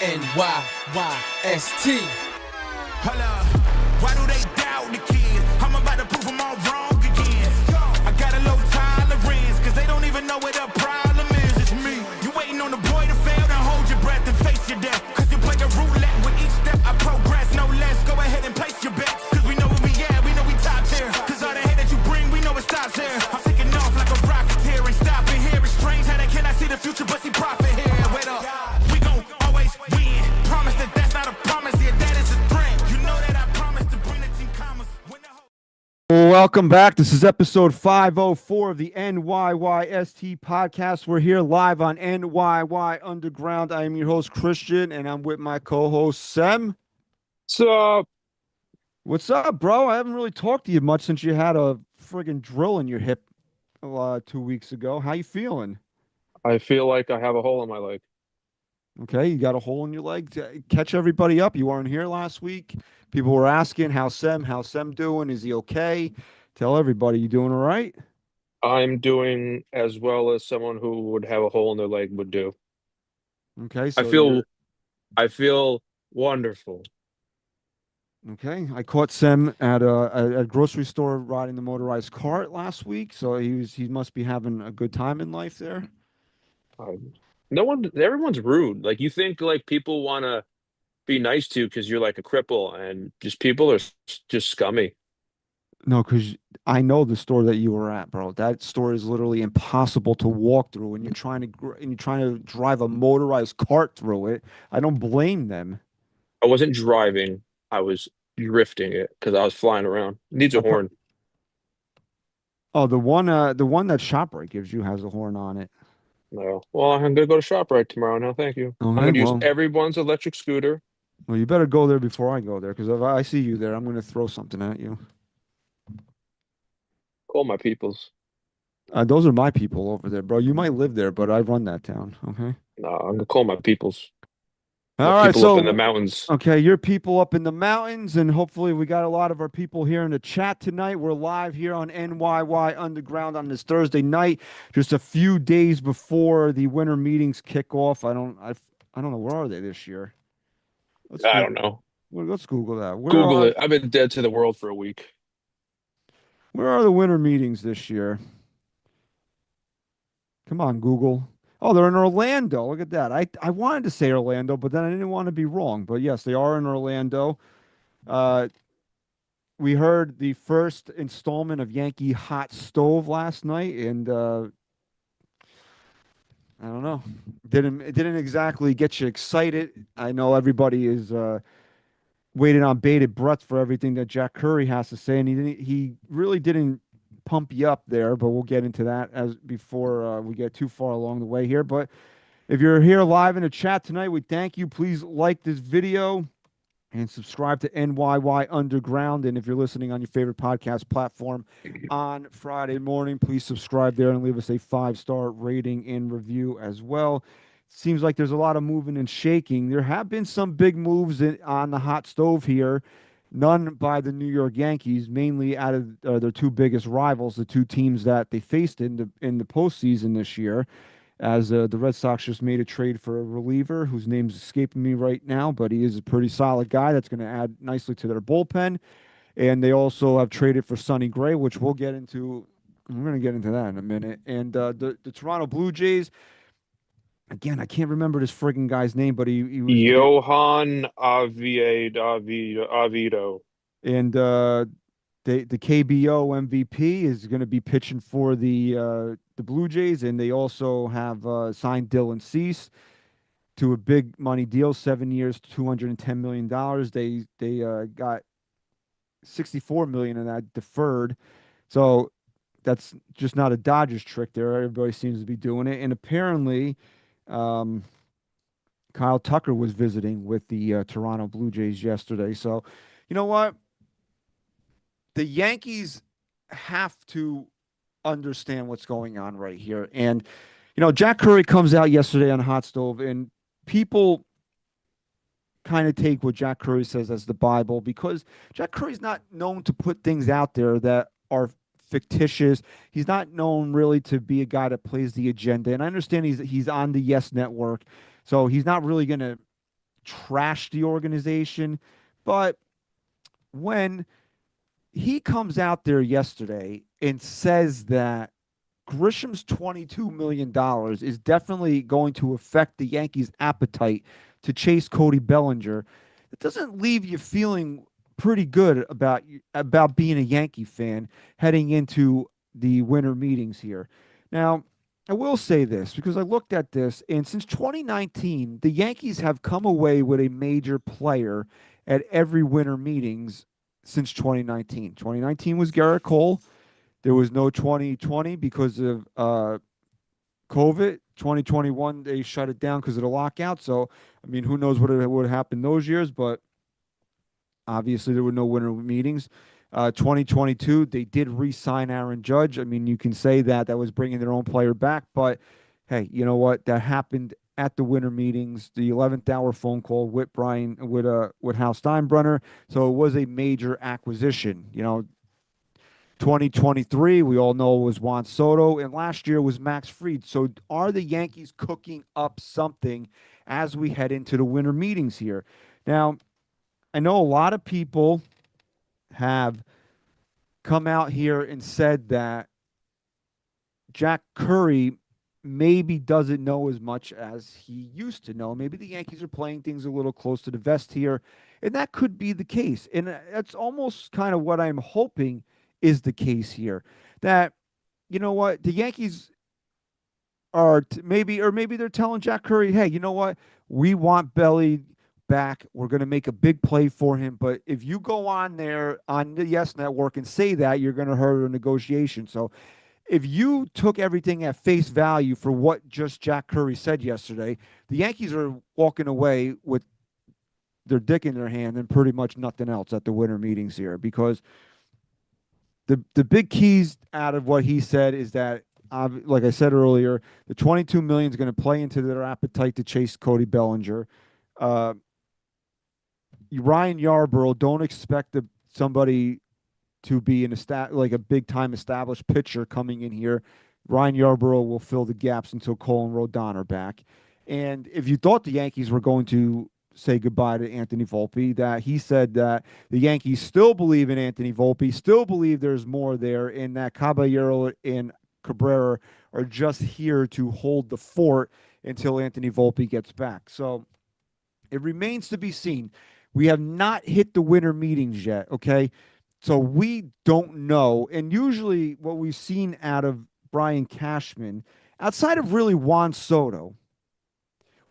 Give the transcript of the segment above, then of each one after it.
NYYST. Holla, why do they doubt the kid? I'm about to prove them all wrong again. I got a low tolerance, cause they don't even know what the problem is. It's me. You waiting on the boy to fail, then hold your breath and face your death. Cause you play a roulette with each step I progress, no less. Go ahead and place your bets, cause we know where we at, we know we top tier. Cause all the hate that you bring, we know it stops here. I'm taking off like a rocketeer and stopping here. It's strange how they cannot see the future but see profit here. Wait up, we gon' always win. Promise that that's not a promise, yeah, that is a threat. You know that I promise to bring the team commas. Welcome back. This is episode 504 of the NYYST podcast. We're here live on NYY Underground. I am your host, Christian, and I'm with my co-host, Sem. So, What's up, bro? I haven't really talked to you much since you had a friggin' drill in your hip 2 weeks ago. How you feeling? I feel like I have a hole in my leg. Okay, you got a hole in your leg. Catch everybody up. You weren't here last week. People were asking, how's Sem doing? Is he okay? Tell everybody, you doing all right? I'm doing as well as someone who would have a hole in their leg would do. Okay, I so feel I feel wonderful. okay. I caught Sem at a grocery store riding the motorized cart last week, so he must be having a good time in life there. Everyone's rude. Like you think like people want to be nice to because you're like a cripple, and just people are just scummy. No, because I know the store that you were at, bro. That store is literally impossible to walk through, and you're trying to drive a motorized cart through it. I don't blame them. I wasn't driving. I was drifting it because I was flying around. Needs a I pro- horn. oh, the one that ShopRite gives you has a horn on it. No. Well, I'm gonna go to ShopRite tomorrow. No, thank you. I'm Okay, gonna use well, everyone's electric scooter. you better go there before I go there, because if I see you there, I'm going to throw something at you. Call my peoples. Those are my people over there, bro. You might live there, but I run that town. Okay. No, I'm gonna call my peoples. All My right. people up in the So, mountains. okay, your people up in the mountains, and hopefully we got a lot of our people here in the chat tonight. We're live here on NYY Underground on this Thursday night, just a few days before the winter meetings kick off. I don't know, where are they this year? I don't know. Let's Google that. Google it. I've been dead to the world for a week. Where are the winter meetings this year? Come on, Google. Oh, they're in Orlando. Look at that. I wanted to say Orlando, but then I didn't want to be wrong. But yes, they are in Orlando. Uh, we heard the first installment of Yankee Hot Stove last night, and I don't know. It didn't exactly get you excited. I know everybody is waiting on bated breath for everything that Jack Curry has to say, and he really didn't pump you up there, but we'll get into that as before we get too far along the way here. But if you're here live in the chat tonight, we thank you. Please like this video and subscribe to NYY Underground. And if you're listening on your favorite podcast platform on Friday morning, please subscribe there and leave us a 5-star rating and review as well. Seems like there's a lot of moving and shaking. There have been some big moves on the hot stove here. None by the New York Yankees, mainly out of their two biggest rivals, the two teams that they faced in the postseason this year. As the Red Sox just made a trade for a reliever whose name's escaping me right now, but he is a pretty solid guy that's going to add nicely to their bullpen. And they also have traded for Sonny Gray, which we'll get into. We're going to get into that in a minute. And the Toronto Blue Jays, again, I can't remember this friggin' guy's name, but he was Johan Avito. and the KBO MVP is going to be pitching for the Blue Jays, and they also have signed Dylan Cease to a big money deal, 7 years, $210 million. They got 64 million of that deferred, so that's just not a Dodgers trick there. Everybody seems to be doing it, and apparently Kyle Tucker was visiting with the Toronto Blue Jays yesterday. So, you know what? The Yankees have to understand what's going on right here. And, Jack Curry comes out yesterday on Hot Stove, and people kind of take what Jack Curry says as the Bible, because Jack Curry's not known to put things out there that are fictitious. He's not known really to be a guy that plays the agenda. And I understand he's on the Yes Network, so he's not really going to trash the organization. But when he comes out there yesterday and says that Grisham's $22 million is definitely going to affect the Yankees' appetite to chase Cody Bellinger, it doesn't leave you feeling pretty good about being a Yankee fan heading into the winter meetings here. Now, I will say this because I looked at this, and since 2019, the Yankees have come away with a major player at every winter meetings since 2019. 2019 was Garrett Cole. There was no 2020 because of COVID. 2021, they shut it down because of the lockout. So, I mean, who knows what would have happened those years, but obviously there were no winter meetings. 2022, they did re-sign Aaron Judge. I mean, you can say that was bringing their own player back, but hey, you know what? That happened at the winter meetings, the 11th hour phone call with Hal Steinbrenner. So it was a major acquisition. 2023, we all know was Juan Soto, and last year was Max Fried. So are the Yankees cooking up something as we head into the winter meetings here? Now, I know a lot of people have come out here and said that Jack Curry maybe doesn't know as much as he used to know. Maybe the Yankees are playing things a little close to the vest here, and that could be the case. And that's almost kind of what I'm hoping is the case here. That, you know what, the Yankees are maybe they're telling Jack Curry, hey, you know what, we want Belly back. We're going to make a big play for him. But if you go on there on the Yes Network and say that, you're going to hurt a negotiation. So if you took everything at face value for what just Jack Curry said yesterday, the Yankees are walking away with their dick in their hand and pretty much nothing else at the winter meetings here, because the big keys out of what he said is that, like I said earlier, the 22 million is going to play into their appetite to chase Cody Bellinger. Ryan Yarbrough, don't expect somebody to be like a big time established pitcher coming in here. Ryan Yarbrough will fill the gaps until Cole and Rodon are back. And if you thought the Yankees were going to say goodbye to Anthony Volpe, that he said that the Yankees still believe in Anthony Volpe, still believe there's more there, and that Caballero and Cabrera are just here to hold the fort until Anthony Volpe gets back. So it remains to be seen. We have not hit the winter meetings yet, okay? So we don't know. And usually what we've seen out of Brian Cashman, outside of really Juan Soto,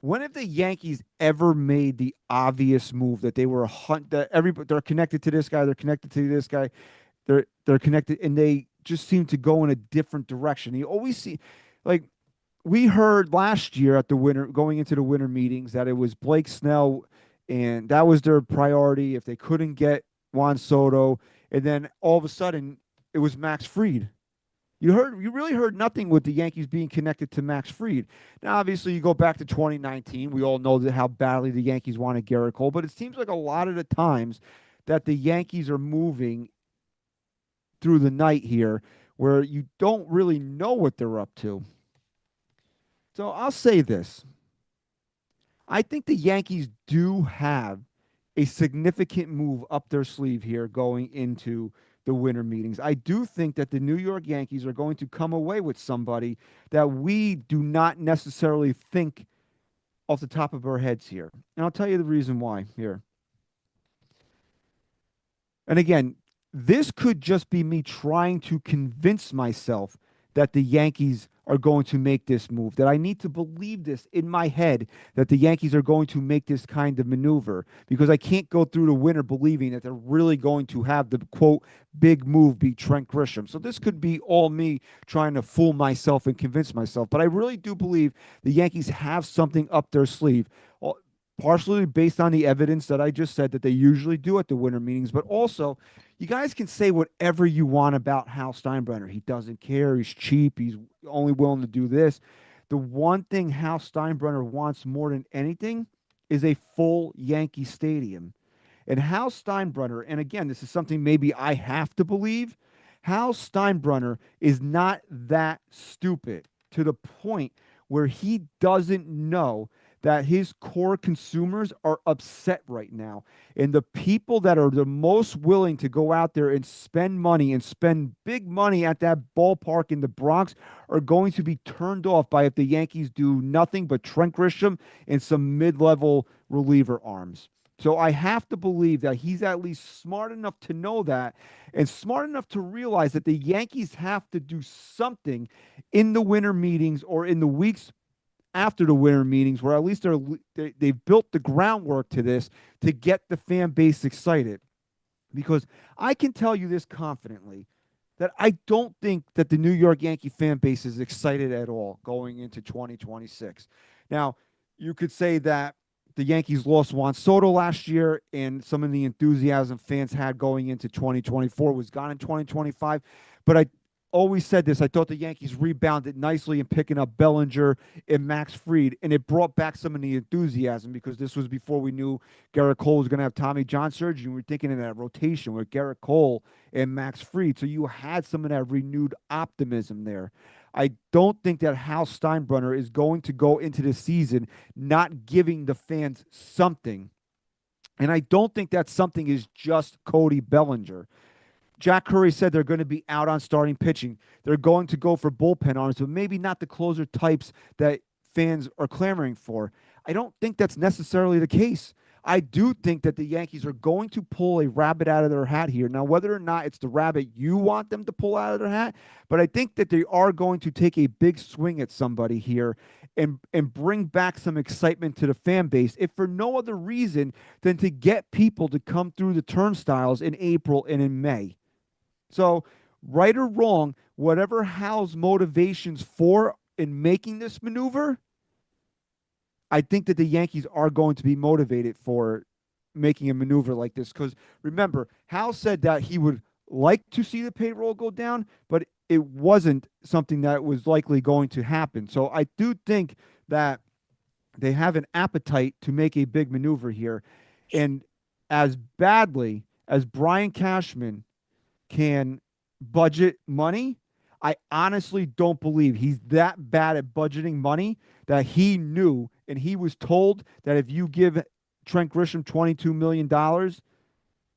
when have the Yankees ever made the obvious move that they were they're connected to this guy, they're connected to this guy, they're connected, and they just seem to go in a different direction. You always see, like, we heard last year going into the winter meetings that it was Blake Snell, and that was their priority if they couldn't get Juan Soto, and then all of a sudden it was Max Fried. You really heard nothing with the Yankees being connected to Max Fried. Now, obviously, you go back to 2019. We all know how badly the Yankees wanted Garrett Cole, but it seems like a lot of the times that the Yankees are moving through the night here where you don't really know what they're up to. So I'll say this. I think the Yankees do have a significant move up their sleeve here going into the winter meetings. I do think that the New York Yankees are going to come away with somebody that we do not necessarily think off the top of our heads here. And I'll tell you the reason why here. And again, this could just be me trying to convince myself that the Yankees are going to make this move, that I need to believe this in my head, that the Yankees are going to make this kind of maneuver, because I can't go through the winter believing that they're really going to have the, quote, big move be Trent Grisham. So this could be all me trying to fool myself and convince myself. But I really do believe the Yankees have something up their sleeve, partially based on the evidence that I just said that they usually do at the winter meetings, but also you guys can say whatever you want about Hal Steinbrenner. He doesn't care. He's cheap. He's only willing to do this. The one thing Hal Steinbrenner wants more than anything is a full Yankee Stadium. And Hal Steinbrenner, and again, this is something maybe I have to believe, Hal Steinbrenner is not that stupid to the point where he doesn't know that his core consumers are upset right now. And the people that are the most willing to go out there and spend money and spend big money at that ballpark in the Bronx are going to be turned off by if the Yankees do nothing but Trent Grisham and some mid-level reliever arms. So I have to believe that he's at least smart enough to know that and smart enough to realize that the Yankees have to do something in the winter meetings or in the weeks after the winter meetings where at least they've built the groundwork to this to get the fan base excited. Because I can tell you this confidently that I don't think that the New York Yankee fan base is excited at all going into 2026. Now, you could say that the Yankees lost Juan Soto last year, and some of the enthusiasm fans had going into 2024 was gone in 2025. But I always said this. I thought the Yankees rebounded nicely in picking up Bellinger and Max Fried, and it brought back some of the enthusiasm because this was before we knew Garrett Cole was going to have Tommy John surgery. And we were thinking in that rotation with Garrett Cole and Max Fried. So you had some of that renewed optimism there. I don't think that Hal Steinbrenner is going to go into the season not giving the fans something. And I don't think that something is just Cody Bellinger. Jack Curry said they're going to be out on starting pitching. They're going to go for bullpen arms, but maybe not the closer types that fans are clamoring for. I don't think that's necessarily the case. I do think that the Yankees are going to pull a rabbit out of their hat here. Now, whether or not it's the rabbit you want them to pull out of their hat, but I think that they are going to take a big swing at somebody here and bring back some excitement to the fan base, if for no other reason than to get people to come through the turnstiles in April and in May. So, right or wrong, whatever Hal's motivations for in making this maneuver, I think that the Yankees are going to be motivated for making a maneuver like this. Because remember, Hal said that he would like to see the payroll go down, but it wasn't something that was likely going to happen. So I do think that they have an appetite to make a big maneuver here. And as badly as Brian Cashman can budget money, I honestly don't believe he's that bad at budgeting money that he knew and he was told that if you give Trent Grisham $22 million,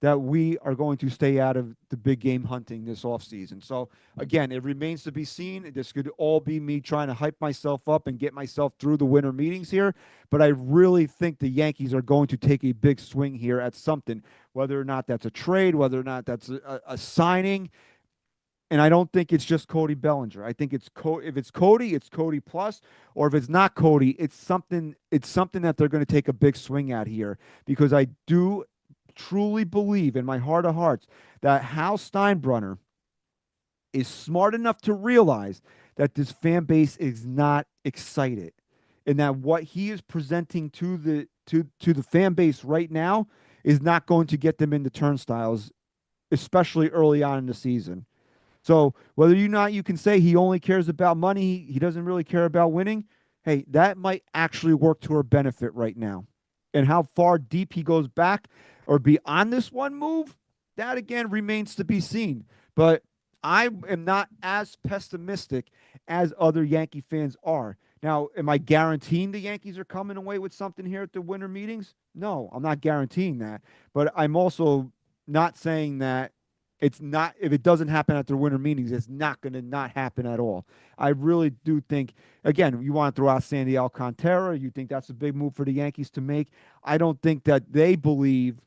that we are going to stay out of the big game hunting this offseason. So, again, it remains to be seen. This could all be me trying to hype myself up and get myself through the winter meetings here. But I really think the Yankees are going to take a big swing here at something, whether or not that's a trade, whether or not that's a signing. And I don't think it's just Cody Bellinger. I think it's if it's Cody, it's Cody plus, or if it's not Cody, it's something that they're going to take a big swing at here, because I do truly believe in my heart of hearts that Hal Steinbrenner is smart enough to realize that this fan base is not excited, and that what he is presenting to the fan base right now is not going to get them into turnstiles, especially early on in the season. So whether or not you can say he only cares about money, he doesn't really care about winning, hey, that might actually work to our benefit right now. And how far deep he goes back or beyond this one move, that again remains to be seen. But I am not as pessimistic as other Yankee fans are. Now, am I guaranteeing the Yankees are coming away with something here at the winter meetings? No, I'm not guaranteeing that. But I'm also not saying that it's not, if it doesn't happen at their winter meetings, it's not going to not happen at all. I really do think, again, you want to throw out Sandy Alcantara. You think that's a big move for the Yankees to make. I don't think that they believe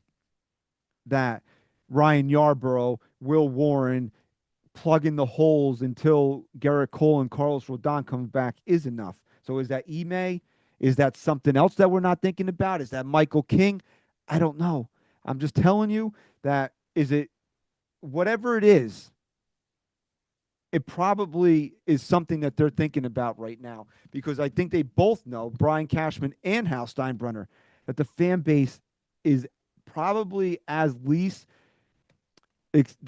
that Ryan Yarbrough, Will Warren, plugging the holes until Garrett Cole and Carlos Rodon come back is enough. So is that Ime? Is that something else that we're not thinking about? Is that Michael King? I don't know. I'm just telling you that is it. Whatever it is, it probably is something that they're thinking about right now, because I think they both know, Brian Cashman and Hal Steinbrenner, that the fan base is probably the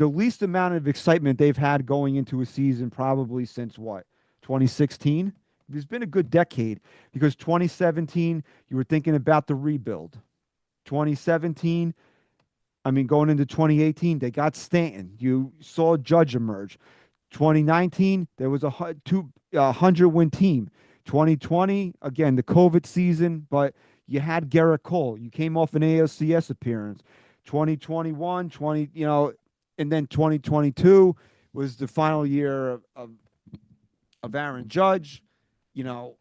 least amount of excitement they've had going into a season probably since what, 2016? It's been a good decade, because 2017, you were thinking about the rebuild. 2017, going into 2018, they got Stanton. You saw Judge emerge. 2019, there was a 100-win team. 2020, again, the COVID season, but you had Garrett Cole. You came off an ALCS appearance. 2021, 20, and then 2022 was the final year of Aaron Judge. You know,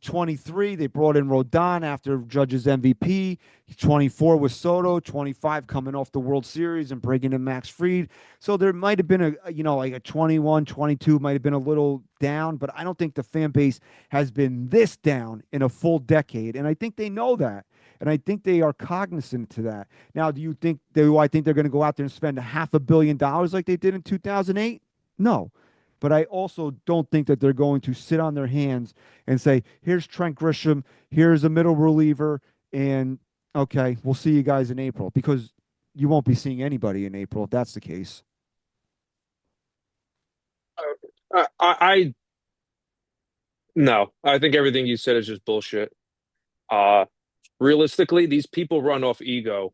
23, they brought in Rodon after Judge's MVP. 24 was Soto. 25 coming off the World Series and breaking in Max Fried. So there might have been like a 21, 22 might have been a little down, but I don't think the fan base has been this down in a full decade. And I think they know that. And I think they are cognizant to that. Now, do I think they're going to go out there and spend $500 million like they did in 2008? No. But I also don't think that they're going to sit on their hands and say, here's Trent Grisham, here's a middle reliever, and okay, we'll see you guys in April, because you won't be seeing anybody in April if that's the case. I no, I think everything you said is just bullshit. Uh, Realistically, these people run off ego.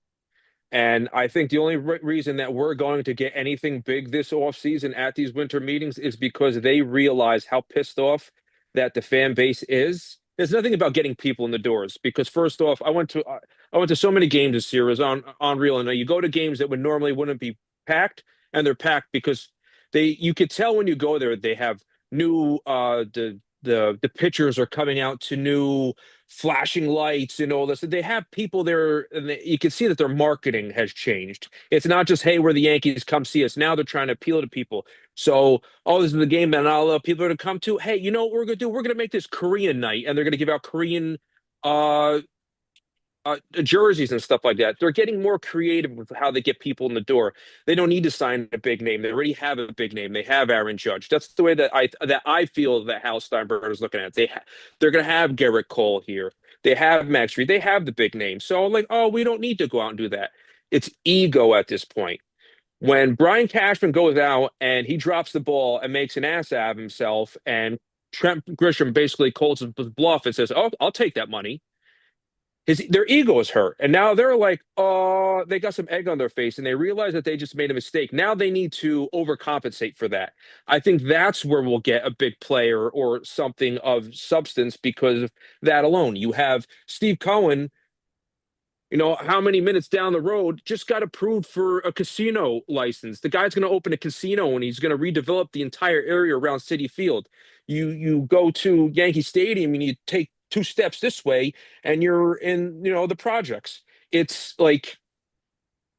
And I think the only reason that we're going to get anything big this offseason at these winter meetings is because they realize how pissed off that the fan base is. There's nothing about getting people in the doors because first off, I went to so many games this year. It was unreal. And you go to games that would normally wouldn't be packed, and they're packed because you could tell when you go there they have new the pitchers are coming out to new flashing lights and all this. They have people there, and you can see that their marketing has changed. It's not just, hey, we're the Yankees, come see us. Now they're trying to appeal to people. So, oh, this is the game that not a lot of people are to come to. Hey, you know what we're going to do? We're going to make this Korean night, and they're going to give out Korean uh, jerseys and stuff like that. They're getting more creative with how they get people in the door. They don't need to sign a big name. They already have a big name. They have Aaron Judge. That's the way that I feel that Hal Steinbrenner is looking at it. They're going to have Garrett Cole here. They have Max Fried. They have the big name. So I'm like, oh, we don't need to go out and do that. It's ego at this point. When Brian Cashman goes out and he drops the ball and makes an ass out of himself, and Trent Grisham basically calls his bluff and says, "Oh, I'll take that money." Their ego is hurt, and now they're like, oh, they got some egg on their face, and they realize that they just made a mistake. Now they need to overcompensate for that. I think that's where we'll get a big player or something of substance because of that alone. You have Steve Cohen, how many minutes down the road just got approved for a casino license. The guy's going to open a casino and he's going to redevelop the entire area around Citi Field. You go to Yankee Stadium and you take two steps this way and you're in, the projects. It's like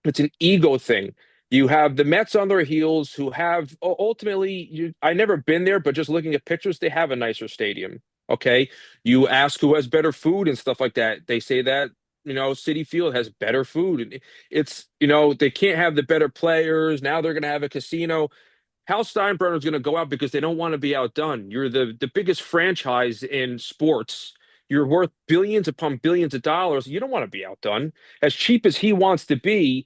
it's an ego thing. You have the Mets on their heels who have ultimately I never been there, but just looking at pictures, they have a nicer stadium. Okay. You ask who has better food and stuff like that. They say that Citi Field has better food. And it's, they can't have the better players. Now they're going to have a casino. Hal Steinbrenner is going to go out because they don't want to be outdone. You're the biggest franchise in sports. You're worth billions upon billions of dollars. You don't want to be outdone. As cheap as he wants to be,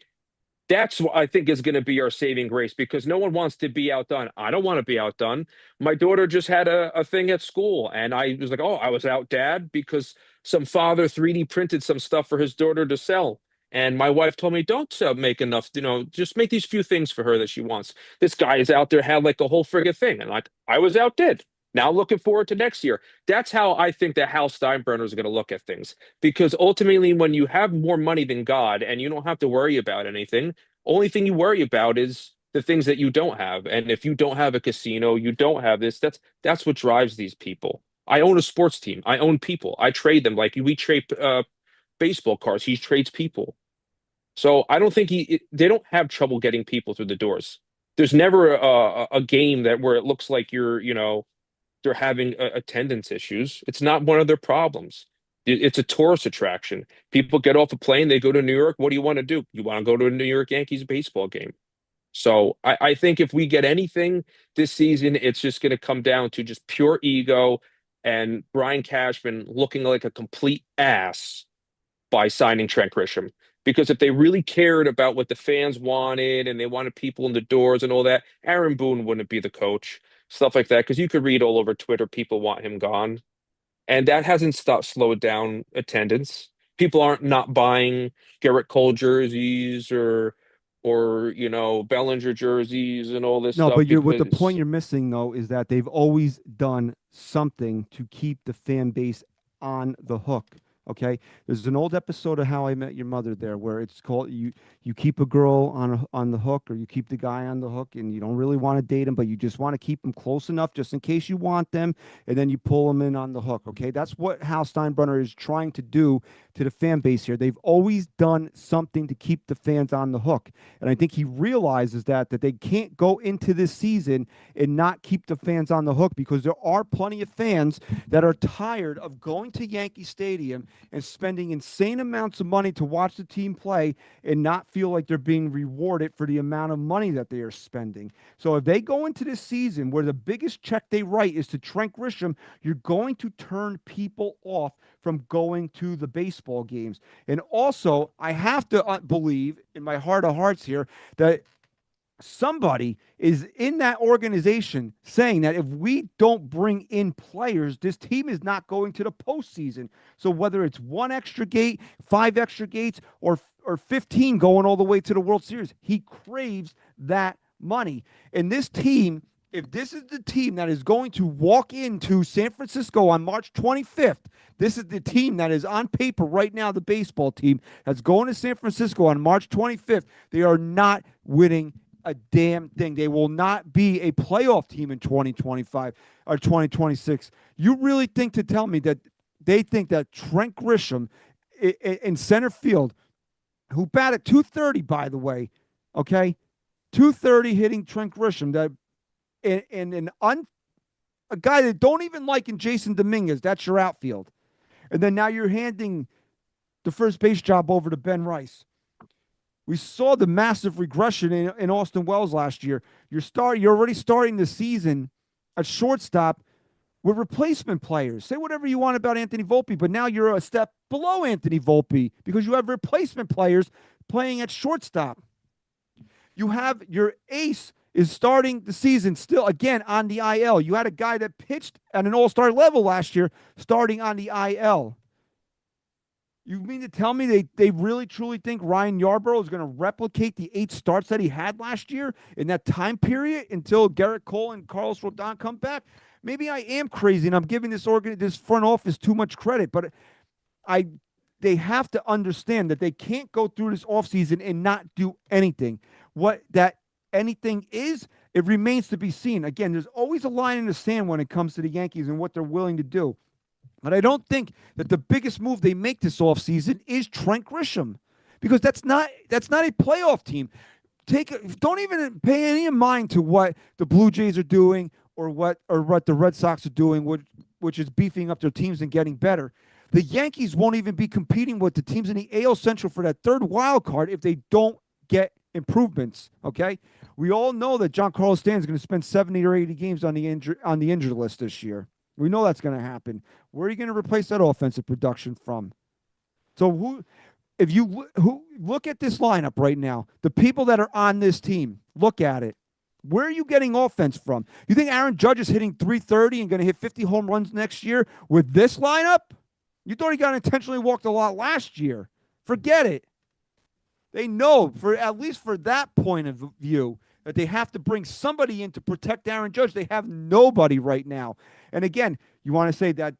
that's what I think is going to be our saving grace because no one wants to be outdone. I don't want to be outdone. My daughter just had a thing at school, and I was like, oh, I was out, Dad, because some father 3D printed some stuff for his daughter to sell. And my wife told me, don't make enough, just make these few things for her that she wants. This guy is out there, had like a whole friggin' thing. And like, I was outdid. Now looking forward to next year. That's how I think that Hal Steinbrenner is going to look at things. Because ultimately, when you have more money than God and you don't have to worry about anything, only thing you worry about is the things that you don't have. And if you don't have a casino, you don't have this. That's what drives these people. I own a sports team. I own people. I trade them like we trade baseball cards. He trades people. So I don't think they don't have trouble getting people through the doors. There's never a game where it looks like they're having attendance issues. It's not one of their problems. It's a tourist attraction. People get off a plane, they go to New York. What do you want to do? You want to go to a New York Yankees baseball game. So I think if we get anything this season, it's just going to come down to just pure ego and Brian Cashman looking like a complete ass by signing Trent Grisham. Because if they really cared about what the fans wanted and they wanted people in the doors and all that, Aaron Boone wouldn't be the coach, stuff like that. Because you could read all over Twitter, people want him gone. And that hasn't slowed down attendance. People aren't not buying Garrett Cole jerseys or or Bellinger jerseys and all this No, stuff but you're what the point because you're missing though is that they've always done something to keep the fan base on the hook. Okay, there's an old episode of How I Met Your Mother there where it's called you keep a girl on the hook, or you keep the guy on the hook, and you don't really want to date him, but you just want to keep them close enough just in case you want them, and then you pull them in on the hook. Okay, that's what Hal Steinbrenner is trying to do to the fan base here. They've always done something to keep the fans on the hook. And I think he realizes that they can't go into this season and not keep the fans on the hook, because there are plenty of fans that are tired of going to Yankee Stadium and spending insane amounts of money to watch the team play and not feel like they're being rewarded for the amount of money that they are spending. So if they go into this season where the biggest check they write is to Trent Grisham, you're going to turn people off from going to the baseball games. And also, I have to believe in my heart of hearts here that somebody is in that organization saying that if we don't bring in players, this team is not going to the postseason. So whether it's one extra gate, five extra gates, or 15 going all the way to the World Series, he craves that money. And this team, if this is the team that is going to walk into San Francisco on March 25th, this is the team that is on paper right now, the baseball team that's going to San Francisco on March 25th. They are not winning a damn thing. They will not be a playoff team in 2025 or 2026. You really think to tell me that they think that Trent Grisham in center field, who batted 230, by the way, okay, 230 hitting Trent Grisham, that and a guy that don't even like in Jason Dominguez, that's your outfield. And then now you're handing the first base job over to Ben Rice. We saw the massive regression in Austin Wells last year. You're already starting the season at shortstop with replacement players. Say whatever you want about Anthony Volpe, but now you're a step below Anthony Volpe because you have replacement players playing at shortstop. You have your ace is starting the season still again on the IL. You had a guy that pitched at an all-star level last year starting on the IL. You mean to tell me they really truly think Ryan Yarbrough is going to replicate the 8 starts that he had last year in that time period until Garrett Cole and Carlos Rodon come back? Maybe I am crazy and I'm giving this front office too much credit, but they have to understand that they can't go through this offseason and not do anything. What that anything is, it remains to be seen. Again, there's always a line in the sand when it comes to the Yankees and what they're willing to do. But I don't think that the biggest move they make this offseason is Trent Grisham, because that's not a playoff team. Don't even pay any mind to what the Blue Jays are doing or what the Red Sox are doing, which is beefing up their teams and getting better. The Yankees won't even be competing with the teams in the AL Central for that third wild card if they don't get improvements. Okay, we all know that Giancarlo Stanton is going to spend 70 or 80 games on the injured list this year. We know that's going to happen. Where are you going to replace that offensive production from? So if you look at this lineup right now, the people that are on this team, look at it. Where are you getting offense from? You think Aaron Judge is hitting 330 and going to hit 50 home runs next year with this lineup? You thought he got intentionally walked a lot last year. Forget it. They know, at least for that point of view, that they have to bring somebody in to protect Aaron Judge. They have nobody right now. And again, you want to say that,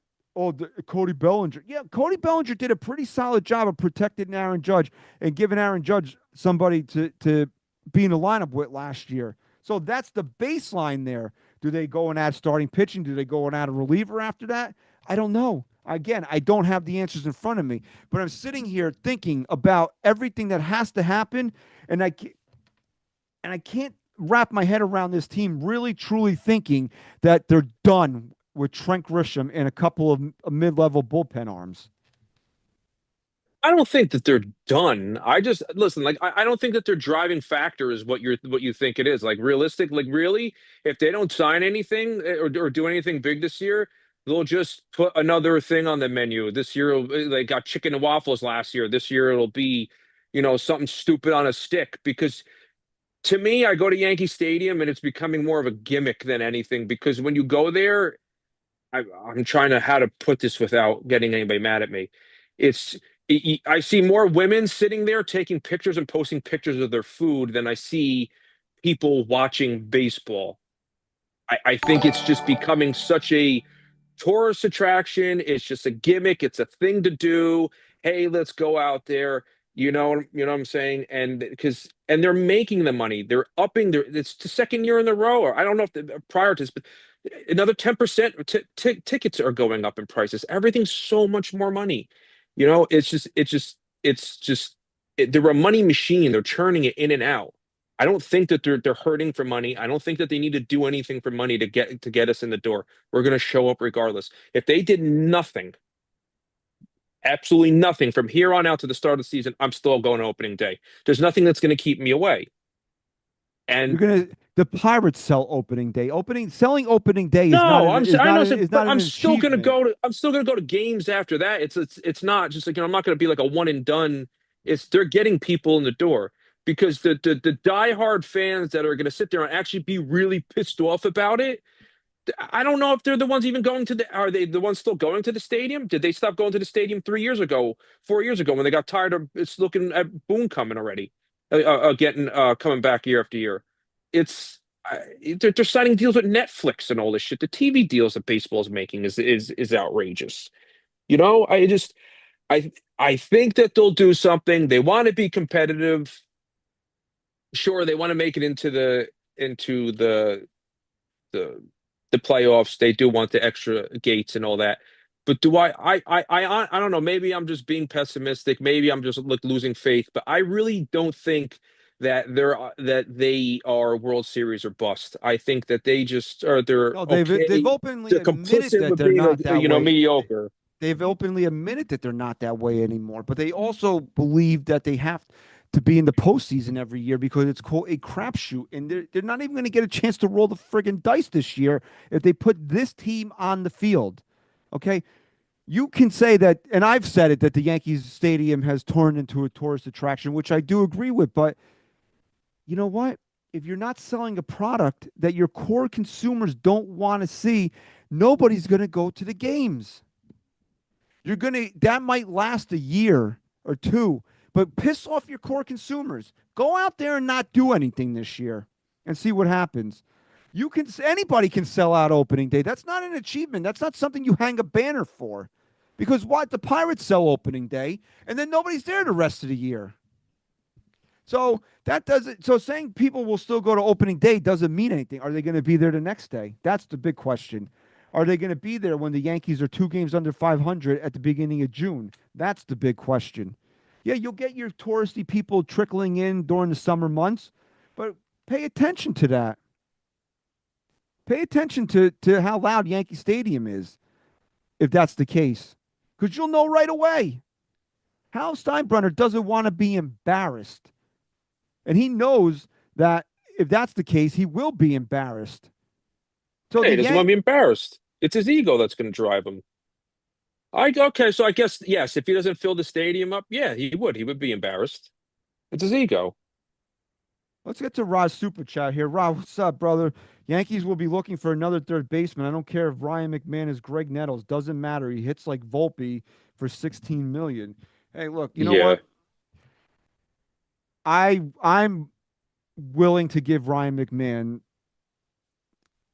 Cody Bellinger. Yeah, Cody Bellinger did a pretty solid job of protecting Aaron Judge and giving Aaron Judge somebody to be in the lineup with last year. So that's the baseline there. Do they go and add starting pitching? Do they go and add a reliever after that? I don't know. Again, I don't have the answers in front of me, but I'm sitting here thinking about everything that has to happen, and I can't wrap my head around this team really truly thinking that they're done with Trent Grisham and a couple of mid-level bullpen arms. I don't think that they're done. I just listen, like I don't think that their driving factor is what you think it is. Like realistic, like really, if they don't sign anything or do anything big this year, they'll just put another thing on the menu. This year they got chicken and waffles last year. This year it'll be, something stupid on a stick. Because to me, I go to Yankee Stadium and it's becoming more of a gimmick than anything. Because when you go there, I'm trying to how to put this without getting anybody mad at me. It's I see more women sitting there taking pictures and posting pictures of their food than I see people watching baseball. I think it's just becoming such a tourist attraction. It's just a gimmick. It's a thing to do. Hey, let's go out there. You know what I'm saying? And they're making the money. They're upping their. It's the second year in a row. Or I don't know if prior to this, but another 10% tickets are going up in prices. Everything's so much more money. They're a money machine. They're churning it in and out. I don't think that they're hurting for money. I don't think that they need to do anything for money to get us in the door. We're going to show up regardless. If they did nothing, absolutely nothing from here on out to the start of the season, I'm still going to opening day. There's nothing that's going to keep me away. You're And gonna the Pirates sell opening day. Selling opening day is not no, an I know, is but not an achievement. I'm still going to go to games after that. It's not just like, I'm not going to be like a one and done. It's they're getting people in the door because the diehard fans that are going to sit there and actually be really pissed off about it. I don't know if they're the ones even going to are they the ones still going to the stadium? Did they stop going to the stadium 3 years ago, 4 years ago when they got tired of it's looking at Boone coming already, getting coming back year after year? It's they're signing deals with Netflix and all this shit. The TV deals that baseball is making is outrageous. You know, I I think that they'll do something. They want to be competitive. Sure, they want to make it into the the playoffs. They do want the extra gates and all that. But do I don't know. Maybe I'm just being pessimistic. Maybe I'm just like losing faith. But I really don't think that they are World Series or bust. I think that they just are they're No, they've okay. openly They're admitted complicit that with they're being not that way. mediocre. They've openly admitted that they're not that way anymore. But they also believe that they have to be in the postseason every year because it's called a crapshoot, and they're not even going to get a chance to roll the friggin' dice this year if they put this team on the field. Okay, you can say that, and I've said it, that the Yankees Stadium has turned into a tourist attraction, which I do agree with. But you know what? If you're not selling a product that your core consumers don't want to see, nobody's going to go to the games. That might last a year or two, but piss off your core consumers. Go out there and not do anything this year and see what happens. Anybody can sell out opening day. That's not an achievement. That's not something you hang a banner for. Because what? The Pirates sell opening day and then nobody's there the rest of the year. So that doesn't. So saying people will still go to opening day doesn't mean anything. Are they going to be there the next day? That's the big question. Are they going to be there when the Yankees are 2 games under 500 at the beginning of June? That's the big question. Yeah, you'll get your touristy people trickling in during the summer months, but pay attention to that. Pay attention to how loud Yankee Stadium is, if that's the case, because you'll know right away. Hal Steinbrenner doesn't want to be embarrassed. And he knows that if that's the case, he will be embarrassed. So Hey, the he doesn't want Yank, to be embarrassed. It's his ego that's going to drive him. I okay, so I guess yes, if he doesn't fill the stadium up, yeah, he would. He would be embarrassed. It's his ego. let's get to Rod's super chat here. Rod, what's up, brother? Yankees will be looking for another third baseman. I don't care if Ryan McMahon is Greg Nettles. Doesn't matter. He hits like Volpe for 16 million. Hey, look, you know Yeah. what? I'm willing to give Ryan McMahon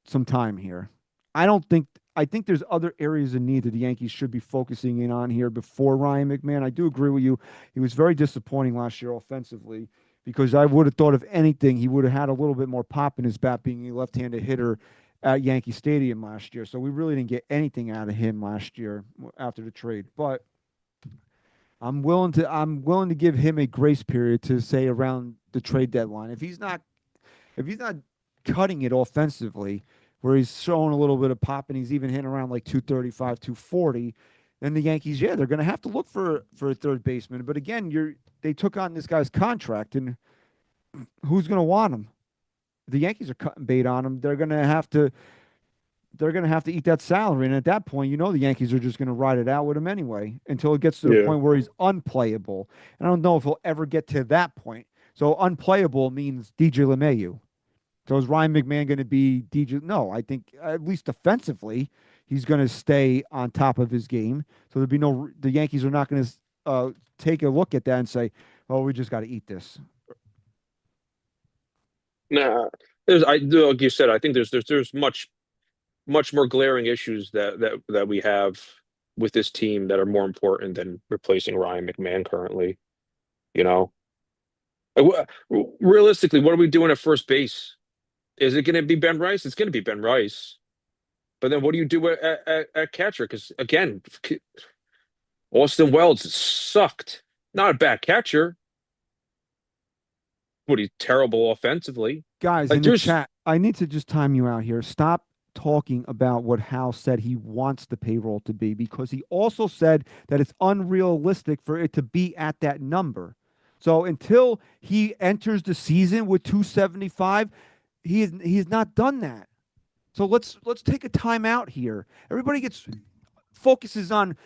some time here. I don't think I think there's other areas of need that the Yankees should be focusing in on here before Ryan McMahon. I do agree with you. He was very disappointing last year offensively because I would have thought if anything he would have had a little bit more pop in his bat being a left-handed hitter at Yankee Stadium last year. So we really didn't get anything out of him last year after the trade. But I'm willing to give him a grace period to say around the trade deadline. If he's not cutting it offensively, where he's showing a little bit of pop and he's even hitting around like 235, 240, then the Yankees, yeah, they're going to have to look for a third baseman. But again, they took on this guy's contract, and who's going to want him? The Yankees are cutting bait on him. They're going to have to eat that salary, and at that point, the Yankees are just going to ride it out with him anyway until it gets to the Yeah. point where he's unplayable. And I don't know if he'll ever get to that point. So unplayable means DJ LeMahieu. So is Ryan McMahon going to be DJ? No, I think at least defensively, he's going to stay on top of his game. So the Yankees are not going to take a look at that and say, "Oh, we just got to eat this." Nah, like you said, I think there's much more glaring issues that we have with this team that are more important than replacing Ryan McMahon currently. You know, realistically, what are we doing at first base? Is it going to be Ben Rice? It's going to be Ben Rice. But then what do you do at catcher? Because again, Austin Wells sucked. Not a bad catcher, but he's terrible offensively. Guys Like in the there's, chat, I need to just time you out here. Stop talking about what Hal said he wants the payroll to be, because he also said that it's unrealistic for it to be at that number. So until he enters the season with 275, he has not done that. So let's take a time out here. Everybody gets focuses on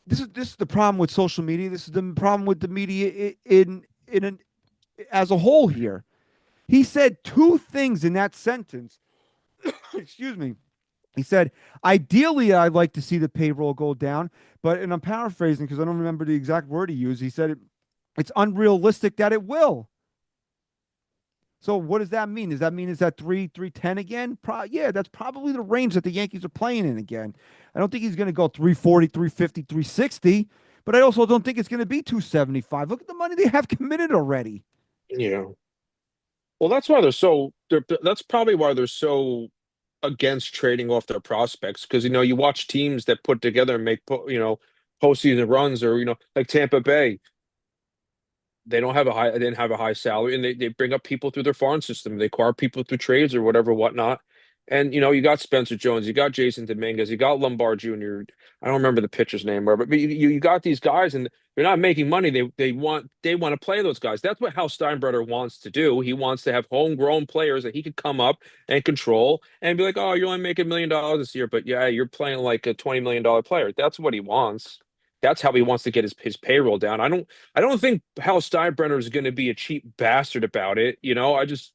this is the problem with social media. This is the problem with the media in an as a whole here. He said two things in that sentence. Excuse me. He said, ideally, I'd like to see the payroll go down, but, and I'm paraphrasing because I don't remember the exact word he used. He said it's unrealistic that it will. So what does that mean? Does that mean it's at 310 again? Yeah, that's probably the range that the Yankees are playing in again. I don't think he's going to go 340, 350, 360, but I also don't think it's going to be 275. Look at the money they have committed already. you know, well, that's probably why they're so against trading off their prospects because you watch teams that put together and postseason runs or like Tampa Bay. They didn't have a high salary, and they bring up people through their farm system. They acquire people through trades or whatever, whatnot. And you got Spencer Jones, you got Jason Dominguez, you got Lombard Jr. I don't remember the pitcher's name, but you got these guys, and they're not making money. They want to play those guys. That's what Hal Steinbrenner wants to do. He wants to have homegrown players that he could come up and control and be like, oh, you're only making $1 million this year, but yeah, you're playing like a $20 million player. That's what he wants. That's how he wants to get his payroll down. I don't think Hal Steinbrenner is going to be a cheap bastard about it. I just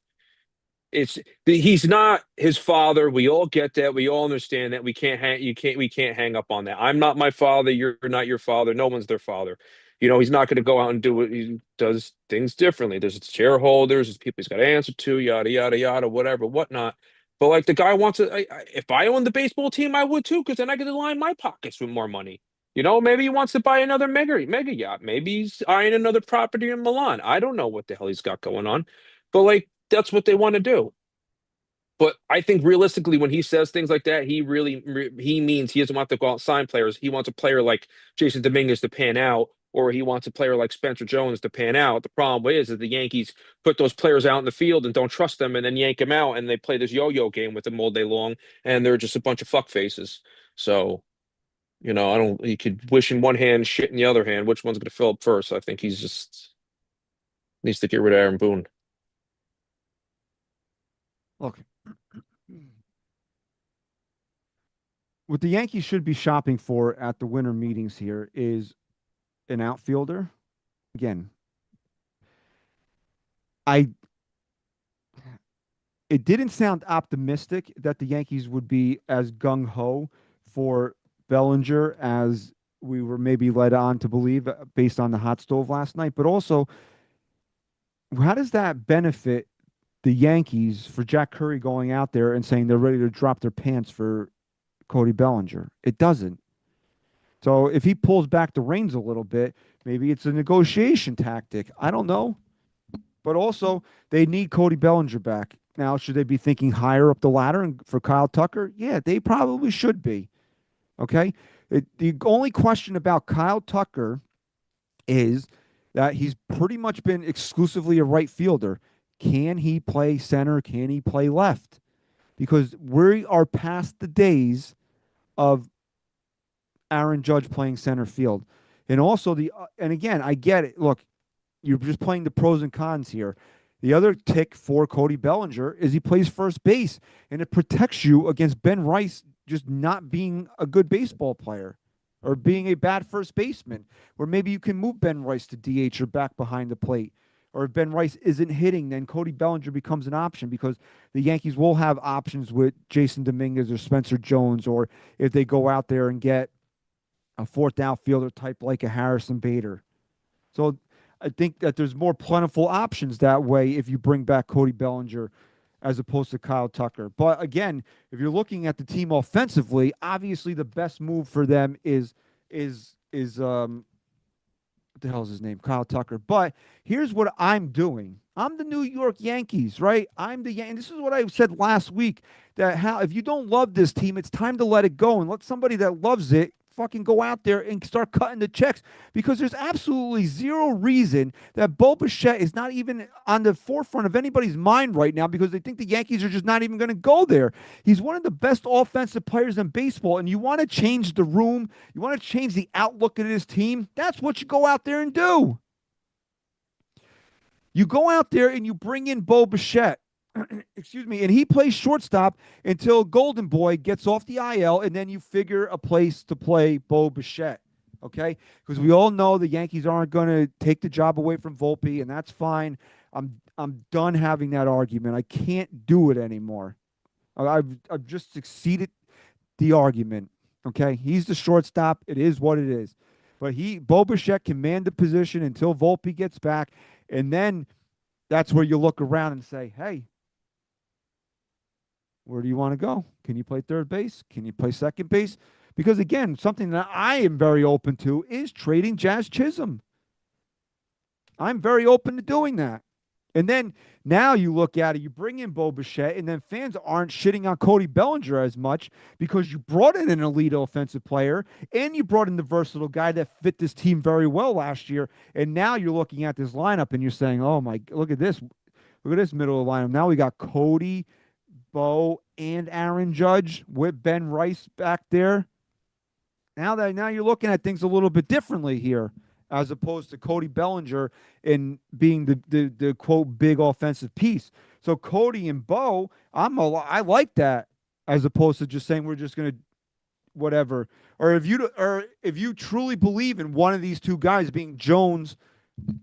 it's he's not his father. We all get that. We all understand that. We can't hang up on that. I'm not my father. You're not your father. No one's their father. He's not going to go out and do it. He does things differently. There's shareholders, there's people he's got to answer to, yada yada yada, whatever, whatnot. But like the guy wants to. If I owned the baseball team, I would too, because then I could line my pockets with more money. Maybe he wants to buy another mega yacht. Maybe he's eyeing another property in Milan. I don't know what the hell he's got going on, but like that's what they want to do. But I think realistically, when he says things like that, he means he doesn't want to go out and sign players. He wants a player like Jason Dominguez to pan out, or he wants a player like Spencer Jones to pan out. The problem is that the Yankees put those players out in the field and don't trust them, and then yank them out, and they play this yo-yo game with them all day long, and they're just a bunch of fuck faces. So, I don't. You could wish in one hand, shit in the other hand. Which one's going to fill up first? I think he's just needs to get rid of Aaron Boone. Look, what the Yankees should be shopping for at the winter meetings here is an outfielder. Again, I it didn't sound optimistic that the Yankees would be as gung ho for Bellinger as we were maybe led on to believe based on the hot stove last night. But also, how does that benefit the Yankees for Jack Curry going out there and saying they're ready to drop their pants for Cody Bellinger? It doesn't. So if he pulls back the reins a little bit, maybe it's a negotiation tactic. I don't know. But also, they need Cody Bellinger back. Now, should they be thinking higher up the ladder for Kyle Tucker? Yeah, they probably should be. Okay. The only question about Kyle Tucker is that he's pretty much been exclusively a right fielder. Can he play center? Can he play left? Because we are past the days of Aaron Judge playing center field. And also and again, I get it. Look, you're just playing the pros and cons here. The other tick for Cody Bellinger is he plays first base, and it protects you against Ben Rice just not being a good baseball player or being a bad first baseman, where maybe you can move Ben Rice to DH or back behind the plate. Or if Ben Rice isn't hitting, then Cody Bellinger becomes an option because the Yankees will have options with Jason Dominguez or Spencer Jones, or if they go out there and get a fourth outfielder type like a Harrison Bader. So I think that there's more plentiful options that way if you bring back Cody Bellinger as opposed to Kyle Tucker. But again, if you're looking at the team offensively, obviously the best move for them is what the hell's his name? Kyle Tucker. But here's what I'm doing. I'm the New York Yankees, right? And this is what I said last week that how if you don't love this team, it's time to let it go and let somebody that loves it fucking go out there and start cutting the checks because there's absolutely zero reason that Bo Bichette is not even on the forefront of anybody's mind right now because they think the Yankees are just not even going to go there. He's one of the best offensive players in baseball, and you want to change the room, you want to change the outlook of this team, that's what you go out there and do. You go out there and you bring in Bo Bichette. Excuse me, and he plays shortstop until Golden Boy gets off the IL, and then you figure a place to play Bo Bichette. Okay, because we all know the Yankees aren't going to take the job away from Volpe, and that's fine. I'm done having that argument. I can't do it anymore. I've just succeeded the argument. Okay, he's the shortstop. It is what it is. But Bo Bichette can man the position until Volpe gets back, and then that's where you look around and say, hey, where do you want to go? Can you play third base? Can you play second base? Because again, something that I am very open to is trading Jazz Chisholm. I'm very open to doing that. And then now you look at it, you bring in Bo Bichette, and then fans aren't shitting on Cody Bellinger as much because you brought in an elite offensive player and you brought in the versatile guy that fit this team very well last year. And now you're looking at this lineup and you're saying, oh my, look at this. Look at this middle of the lineup. Now we got Cody, Bo, and Aaron Judge with Ben Rice back there. Now you're looking at things a little bit differently here, as opposed to Cody Bellinger and being the quote big offensive piece. So Cody and Bo, I like that, as opposed to just saying we're just gonna whatever. Or if you truly believe in one of these two guys being Jones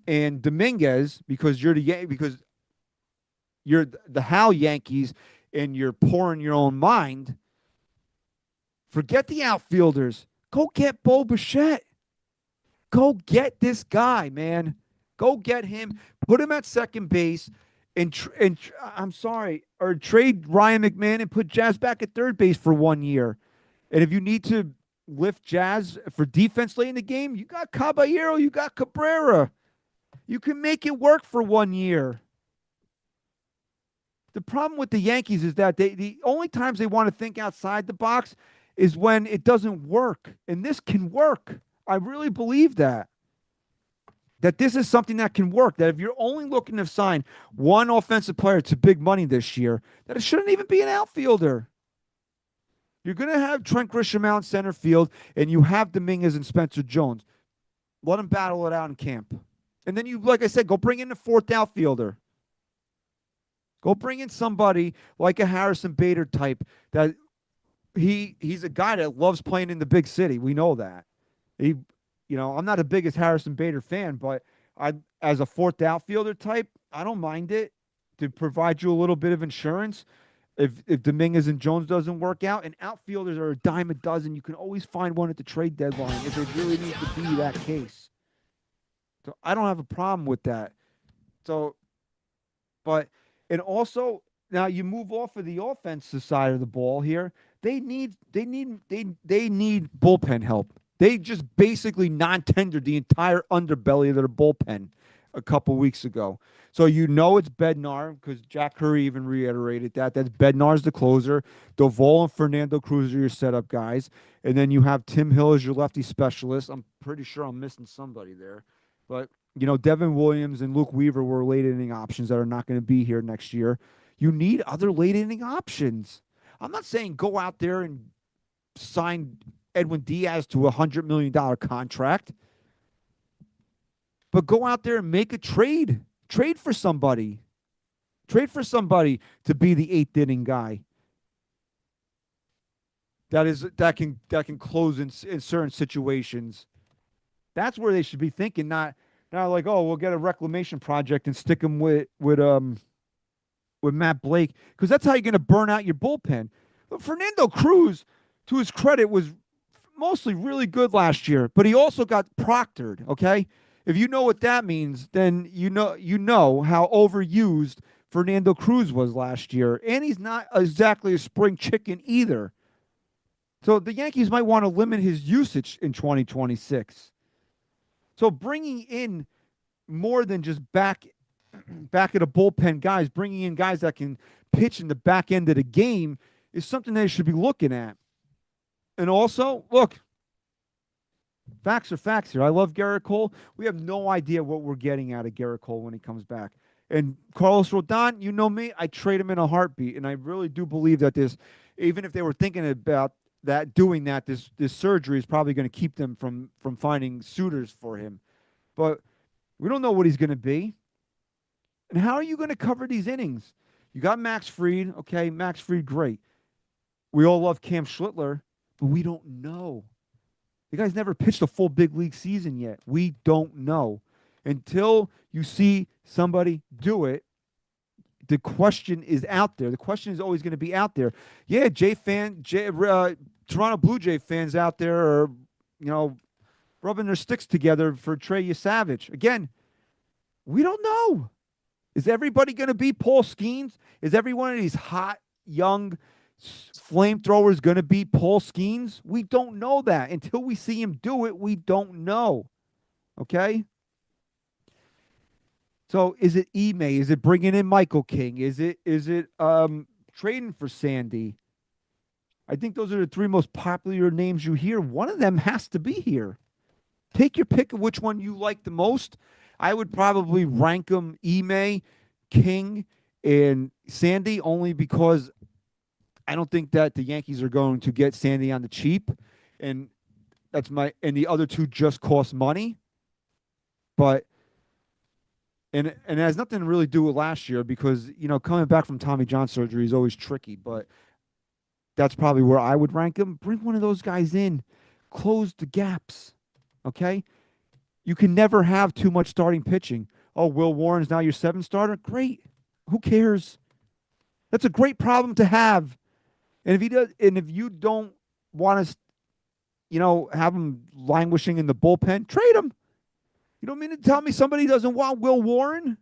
and Dominguez because you're the Hal Yankees and you're pouring your own mind, forget the outfielders. Go get Bo Bichette. Go get this guy, man. Go get him. Put him at second base, and I'm sorry, or trade Ryan McMahon and put Jazz back at third base for 1 year. And if you need to lift Jazz for defense late in the game, you got Caballero, you got Cabrera. You can make it work for 1 year. The problem with the Yankees is that the only times they want to think outside the box is when it doesn't work. And this can work. I really believe that this is something that can work. That if you're only looking to sign one offensive player to big money this year, that it shouldn't even be an outfielder. You're going to have Trent Grisham out in center field, and you have Dominguez and Spencer Jones. Let them battle it out in camp. And then you, like I said, go bring in the fourth outfielder. Go bring in somebody like a Harrison Bader type that he's a guy that loves playing in the big city. We know that. I'm not the biggest Harrison Bader fan, but as a fourth outfielder type, I don't mind it to provide you a little bit of insurance. If Dominguez and Jones doesn't work out, and outfielders are a dime a dozen, you can always find one at the trade deadline if it really needs to be that case. So I don't have a problem with that. And also now you move off of the offensive side of the ball here. They need bullpen help. They just basically non-tendered the entire underbelly of their bullpen a couple weeks ago. So it's Bednar because Jack Curry even reiterated that. That's Bednar's the closer. Doval and Fernando Cruz are your setup guys. And then you have Tim Hill as your lefty specialist. I'm pretty sure I'm missing somebody there. But, Devin Williams and Luke Weaver were late inning options that are not going to be here next year. You need other late inning options. I'm not saying go out there and sign Edwin Diaz to a $100 million contract, but go out there and make a trade. Trade for somebody. Trade for somebody to be the eighth inning guy. That can close in certain situations. That's where they should be thinking, not like, oh, we'll get a reclamation project and stick them with Matt Blake, because that's how you're going to burn out your bullpen. But Fernando Cruz, to his credit, was mostly really good last year, but he also got proctored. Okay, if you know what that means, then you know how overused Fernando Cruz was last year, and he's not exactly a spring chicken either. So the Yankees might want to limit his usage in 2026. So bringing in more than just back at the bullpen guys, bringing in guys that can pitch in the back end of the game is something they should be looking at. And also, look, facts are facts here. I love Garrett Cole. We have no idea what we're getting out of Garrett Cole when he comes back. And Carlos Rodon, you know me, I trade him in a heartbeat. And I really do believe that this, even if they were thinking about that, doing that, this surgery is probably going to keep them from finding suitors for him. But we don't know what he's going to be. And how are you going to cover these innings? You got Max Fried. Okay, Max Fried, great. We all love Cam Schlittler, but we don't know. The guy's never pitched a full big league season yet. We don't know. Until you see somebody do it, the question is out there. The question is always going to be out there. Yeah, Toronto Blue Jay fans out there are, you know, rubbing their sticks together for Trey Savage. Again, we don't know. Is everybody going to be Paul Skeens? Is every one of these hot, young flamethrowers going to be Paul Skeens? We don't know that. Until we see him do it, we don't know. Okay? So is it Ime? Is it bringing in Michael King? Is it trading for Sandy? I think those are the three most popular names you hear. One of them has to be here. Take your pick of which one you like the most. I would probably rank them Ime, King, and Sandy only because I don't think that the Yankees are going to get Sandy on the cheap, and the other two just cost money. But and it has nothing to really do with last year because coming back from Tommy John surgery is always tricky. But that's probably where I would rank him. Bring one of those guys in, close the gaps. Okay, you can never have too much starting pitching. Oh, Will Warren's now your seventh starter. Great. Who cares? That's a great problem to have. And if you don't want to, have him languishing in the bullpen, trade him. You don't mean to tell me somebody doesn't want Will Warren?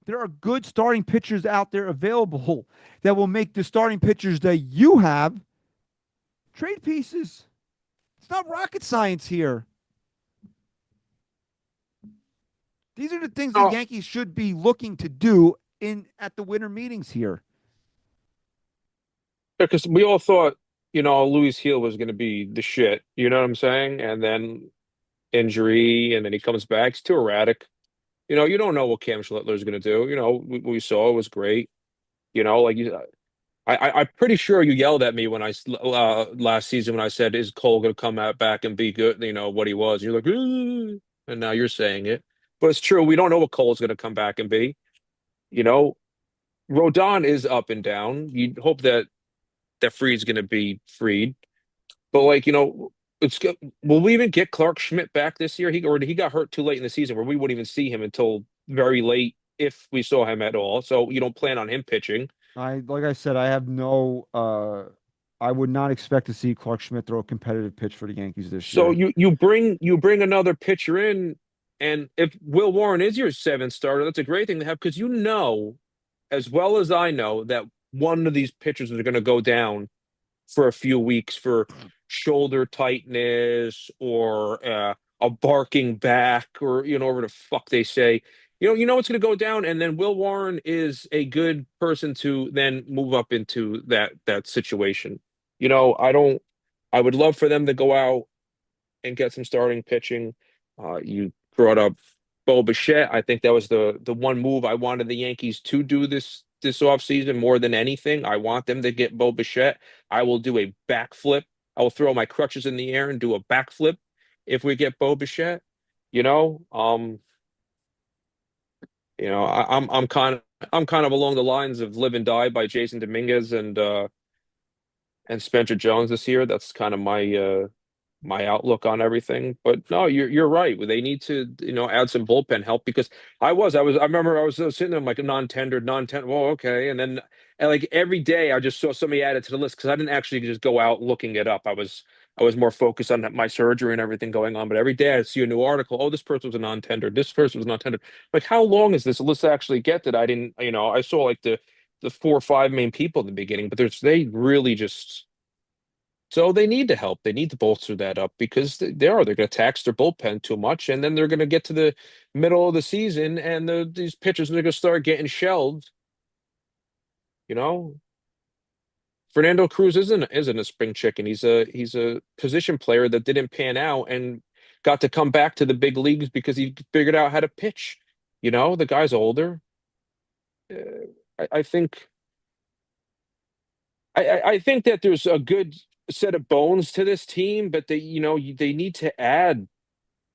There are good starting pitchers out there available that will make the starting pitchers that you have trade pieces. It's not rocket science here. These are the things the Oh, Yankees should be looking to do at the winter meetings here. because we all thought, Louis Heel was going to be the shit. You know what I'm saying? And then injury, and then he comes back. He's too erratic. You don't know what Cam Schlittler is going to do. We saw it was great. Like I'm pretty sure you yelled at me when last season when I said, "Is Cole going to come out back and be good?" What he was. You're like, "Ooh," and now you're saying it, but it's true. We don't know what Cole's going to come back and be. You know, Rodon is up and down. You hope that Freed's going to be freed, but like it's good. Will we even get Clark Schmidt back this year? He got hurt too late in the season where we wouldn't even see him until very late if we saw him at all. So you don't plan on him pitching. Like I said, I have no. I would not expect to see Clark Schmidt throw a competitive pitch for the Yankees this So year. you bring another pitcher in, and if Will Warren is your seventh starter, that's a great thing to have because as well as I know that one of these pitchers are going to go down for a few weeks for shoulder tightness or a barking back or whatever the fuck they say. It's going to go down, and then Will Warren is a good person to then move up into that situation. I don't. I would love for them to go out and get some starting pitching. You brought up Bo Bichette. I think that was the one move I wanted the Yankees to do this offseason more than anything. I want them to get Bo Bichette. I will do a backflip. I will throw my crutches in the air and do a backflip if we get Bo Bichette. You know, um, I'm kind of along the lines of Live and Die by Jason Dominguez and Spencer Jones this year. That's kind of my my outlook on everything. But no, you're right. They need to, add some bullpen help because I remember I was sitting there I'm like non-tendered, non-tendered. Well, okay. And like every day I just saw somebody added to the list because I didn't actually just go out looking it up. I was more focused on my surgery and everything going on. But every day I see a new article. Oh, this person was a non-tendered. This person was non-tendered. Like, how long is this list actually get that I didn't, I saw like the 4 or 5 main people at the beginning, but they really just so they need to help. They need to bolster that up because they're going to tax their bullpen too much, and then they're going to get to the middle of the season, and these pitchers are going to start getting shelled. You know, Fernando Cruz isn't a spring chicken. He's a position player that didn't pan out and got to come back to the big leagues because he figured out how to pitch. The guy's older. I think I think that there's a good set of bones to this team, but they need to add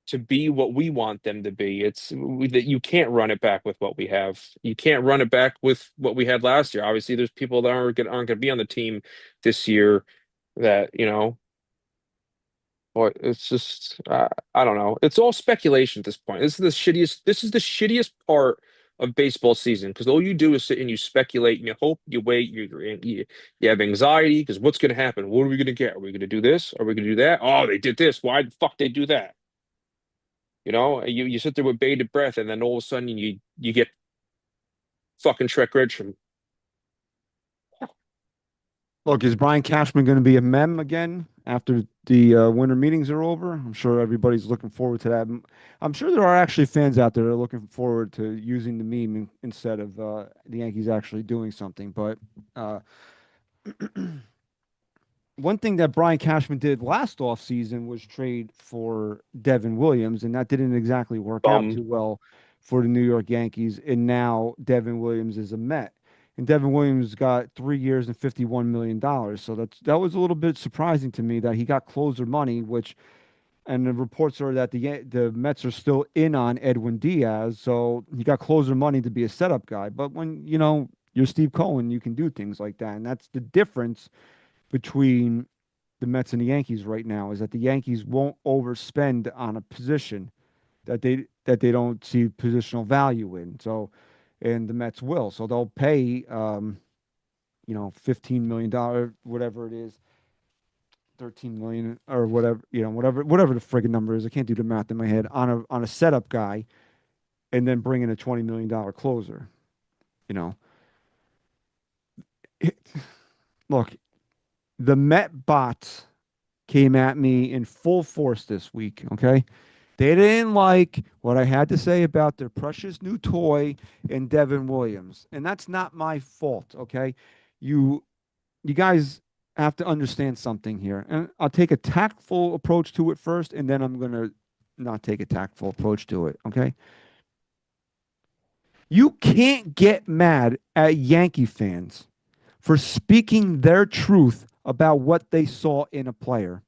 to be what we want them to be. That you can't run it back with what we have. You can't run it back with what we had last year. Obviously, there's people that aren't going to be on the team this year that, or it's just I don't know. It's all speculation at this point. This is the shittiest part of baseball season because all you do is sit and you speculate and you hope, you wait, you have anxiety because what's going to happen? What are we going to get? Are we going to do this? Are we going to do that? Oh, they did this. Why the fuck they do that? You sit there with bated breath, and then all of a sudden you get fucking Shrek Ridge. Look, is Brian Cashman going to be a mem again after the winter meetings are over? I'm sure everybody's looking forward to that. I'm sure there are actually fans out there that are looking forward to using the meme instead of the Yankees actually doing something. But uh, one thing that Brian Cashman did last offseason was trade for Devin Williams, and that didn't exactly work out too well for the New York Yankees. And now Devin Williams is a Met. And Devin Williams got 3 years and $51 million. So that was a little bit surprising to me that he got closer money, and the reports are that the Mets are still in on Edwin Diaz. So he got closer money to be a setup guy. But when, you're Steve Cohen, you can do things like that. And that's the difference between the Mets and the Yankees right now is that the Yankees won't overspend on a position that they don't see positional value in. So, and the Mets will. So they'll pay $15 million, whatever it is, 13 million or whatever, whatever the friggin' number is. I can't do the math in my head on a setup guy, and then bring in a $20 million closer. You know, Look, the Met bots came at me in full force this week. Okay. They didn't like what I had to say about their precious new toy and Devin Williams. And that's not my fault. Okay. You you guys have to understand something here. And I'll take a tactful approach to it first, and then I'm gonna not take a tactful approach to it. Okay. You can't get mad at Yankee fans for speaking their truth about what they saw in a player.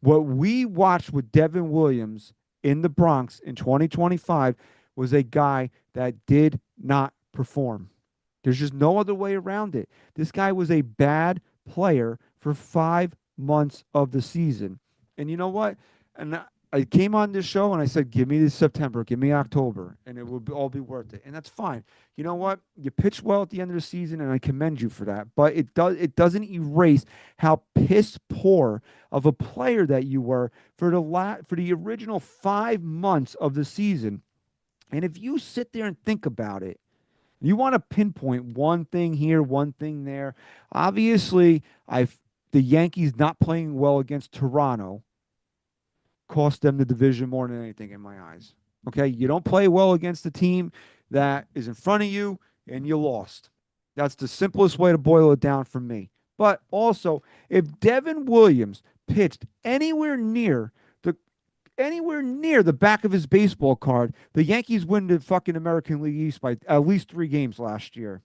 What we watched with Devin Williams in the Bronx in 2025 was a guy that did not perform. There's just no other way around it. This guy was a bad player for 5 months of the season. And you know what? And I came on this show and I said, give me this September, give me October, and it will all be worth it. And that's fine. You know what? You pitched well at the end of the season, and I commend you for that. But it doesn't erase how piss poor of a player that you were for the original 5 months of the season. And if you sit there and think about it, you want to pinpoint one thing here, one thing there. Obviously, the Yankees not playing well against Toronto cost them the division more than anything in my eyes. Okay, you don't play well against the team that is in front of you, and you lost. That's the simplest way to boil it down for me. But also, if Devin Williams pitched anywhere near the back of his baseball card, the Yankees win the fucking American League East by at least 3 games last year.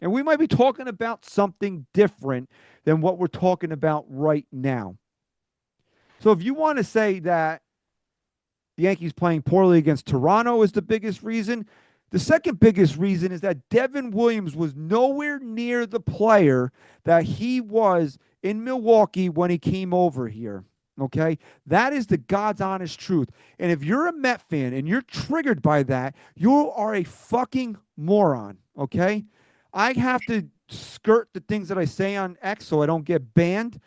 And we might be talking about something different than what we're talking about right now. So if you want to say that the Yankees playing poorly against Toronto is the biggest reason, the second biggest reason is that Devin Williams was nowhere near the player that he was in Milwaukee when he came over here. Okay, that is the God's honest truth. And if you're a Met fan and you're triggered by that, you are a fucking moron. Okay, I have to skirt the things that I say on X so I don't get banned.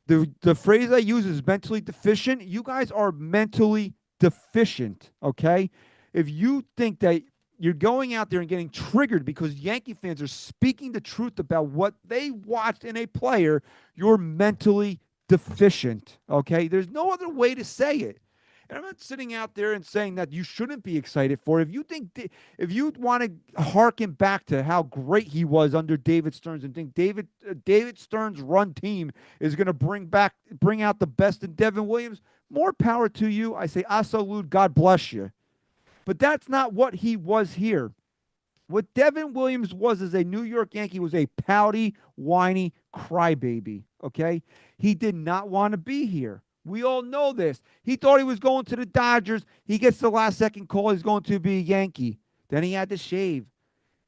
The phrase I use is mentally deficient. You guys are mentally deficient, okay? If you think that you're going out there and getting triggered because Yankee fans are speaking the truth about what they watched in a player, you're mentally deficient, okay? There's no other way to say it. And I'm not sitting out there and saying that you shouldn't be excited for it. If you want to harken back to how great he was under David Stearns and think David Stearns' run team is going to bring out the best in Devin Williams, more power to you. I say, salute, God bless you. But that's not what he was here. What Devin Williams was as a New York Yankee was a pouty, whiny crybaby. Okay, he did not want to be here. We all know this. He thought he was going to the Dodgers. He gets the last second call. He's going to be a Yankee. Then he had to shave.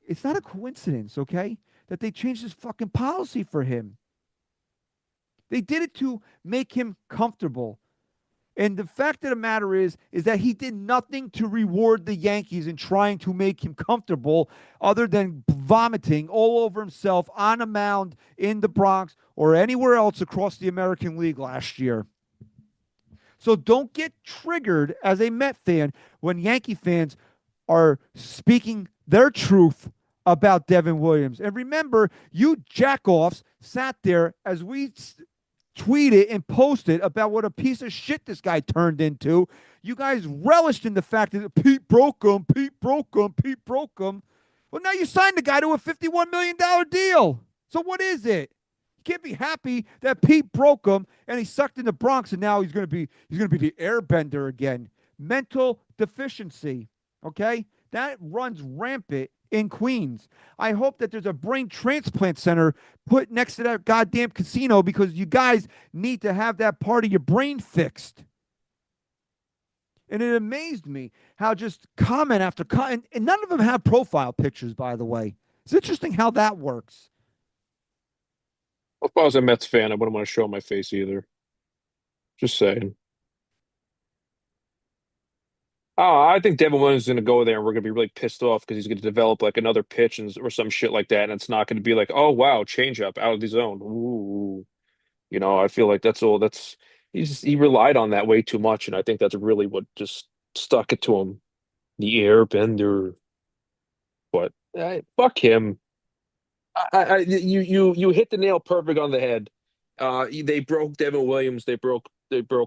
It's not a coincidence, okay, that they changed his fucking policy for him. They did it to make him comfortable. And the fact of the matter is that he did nothing to reward the Yankees in trying to make him comfortable other than vomiting all over himself on a mound in the Bronx or anywhere else across the American League last year. So don't get triggered as a Met fan when Yankee fans are speaking their truth about Devin Williams. And remember, you jackoffs sat there as we tweeted and posted about what a piece of shit this guy turned into. You guys relished in the fact that Pete broke him. Well, now you signed the guy to a $51 million deal. So what is it? You can't be happy that Pete broke him and he sucked in the Bronx and now he's gonna be the airbender again. Mental deficiency. Okay? That runs rampant in Queens. I hope that there's a brain transplant center put next to that goddamn casino because you guys need to have that part of your brain fixed. And it amazed me how just comment after comment, and none of them have profile pictures, by the way. It's interesting how that works. If I was a Mets fan, I wouldn't want to show my face either. Just saying. Oh, I think Devin Williams is going to go there and we're going to be really pissed off because he's going to develop like another pitch or some shit like that. And it's not going to be like, oh, wow, changeup out of the zone. Ooh. I feel like that's all he relied on that way too much. And I think that's really what just stuck it to him. The airbender. But fuck him. You hit the nail perfect on the head. They broke Devin Williams. They broke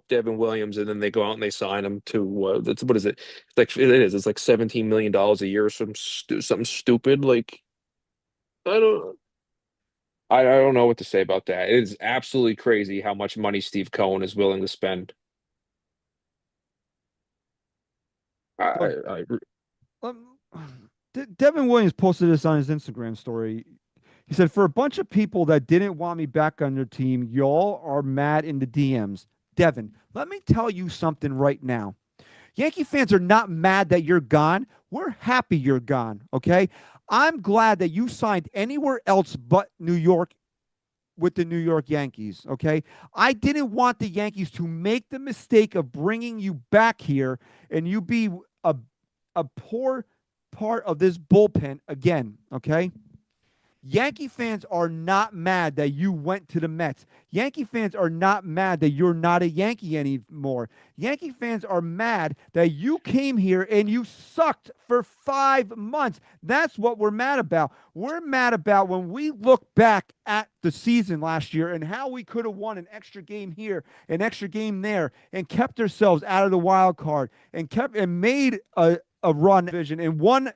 Devin Williams, and then they go out and they sign him to that's what is it? It's like It's like $17 million a year or something stupid. Like I don't I don't know what to say about that. It is absolutely crazy how much money Steve Cohen is willing to spend. Look, I um, Devin Williams posted this on his Instagram story. He said, for a bunch of people that didn't want me back on their team, y'all are mad in the DMs. Devin, let me tell you something right now. Yankee fans are not mad that you're gone. We're happy you're gone, okay? I'm glad that you signed anywhere else but New York with the New York Yankees, okay? I didn't want the Yankees to make the mistake of bringing you back here and you be a, a poor part of this bullpen again, okay? Yankee fans are not mad that you went to the Mets. Yankee fans are not mad that you're not a Yankee anymore. Yankee fans are mad that you came here and you sucked for 5 months. That's what we're mad about. We're mad about when we look back at the season last year and how we could have won an extra game here, an extra game there, and kept ourselves out of the wild card and made a run division and won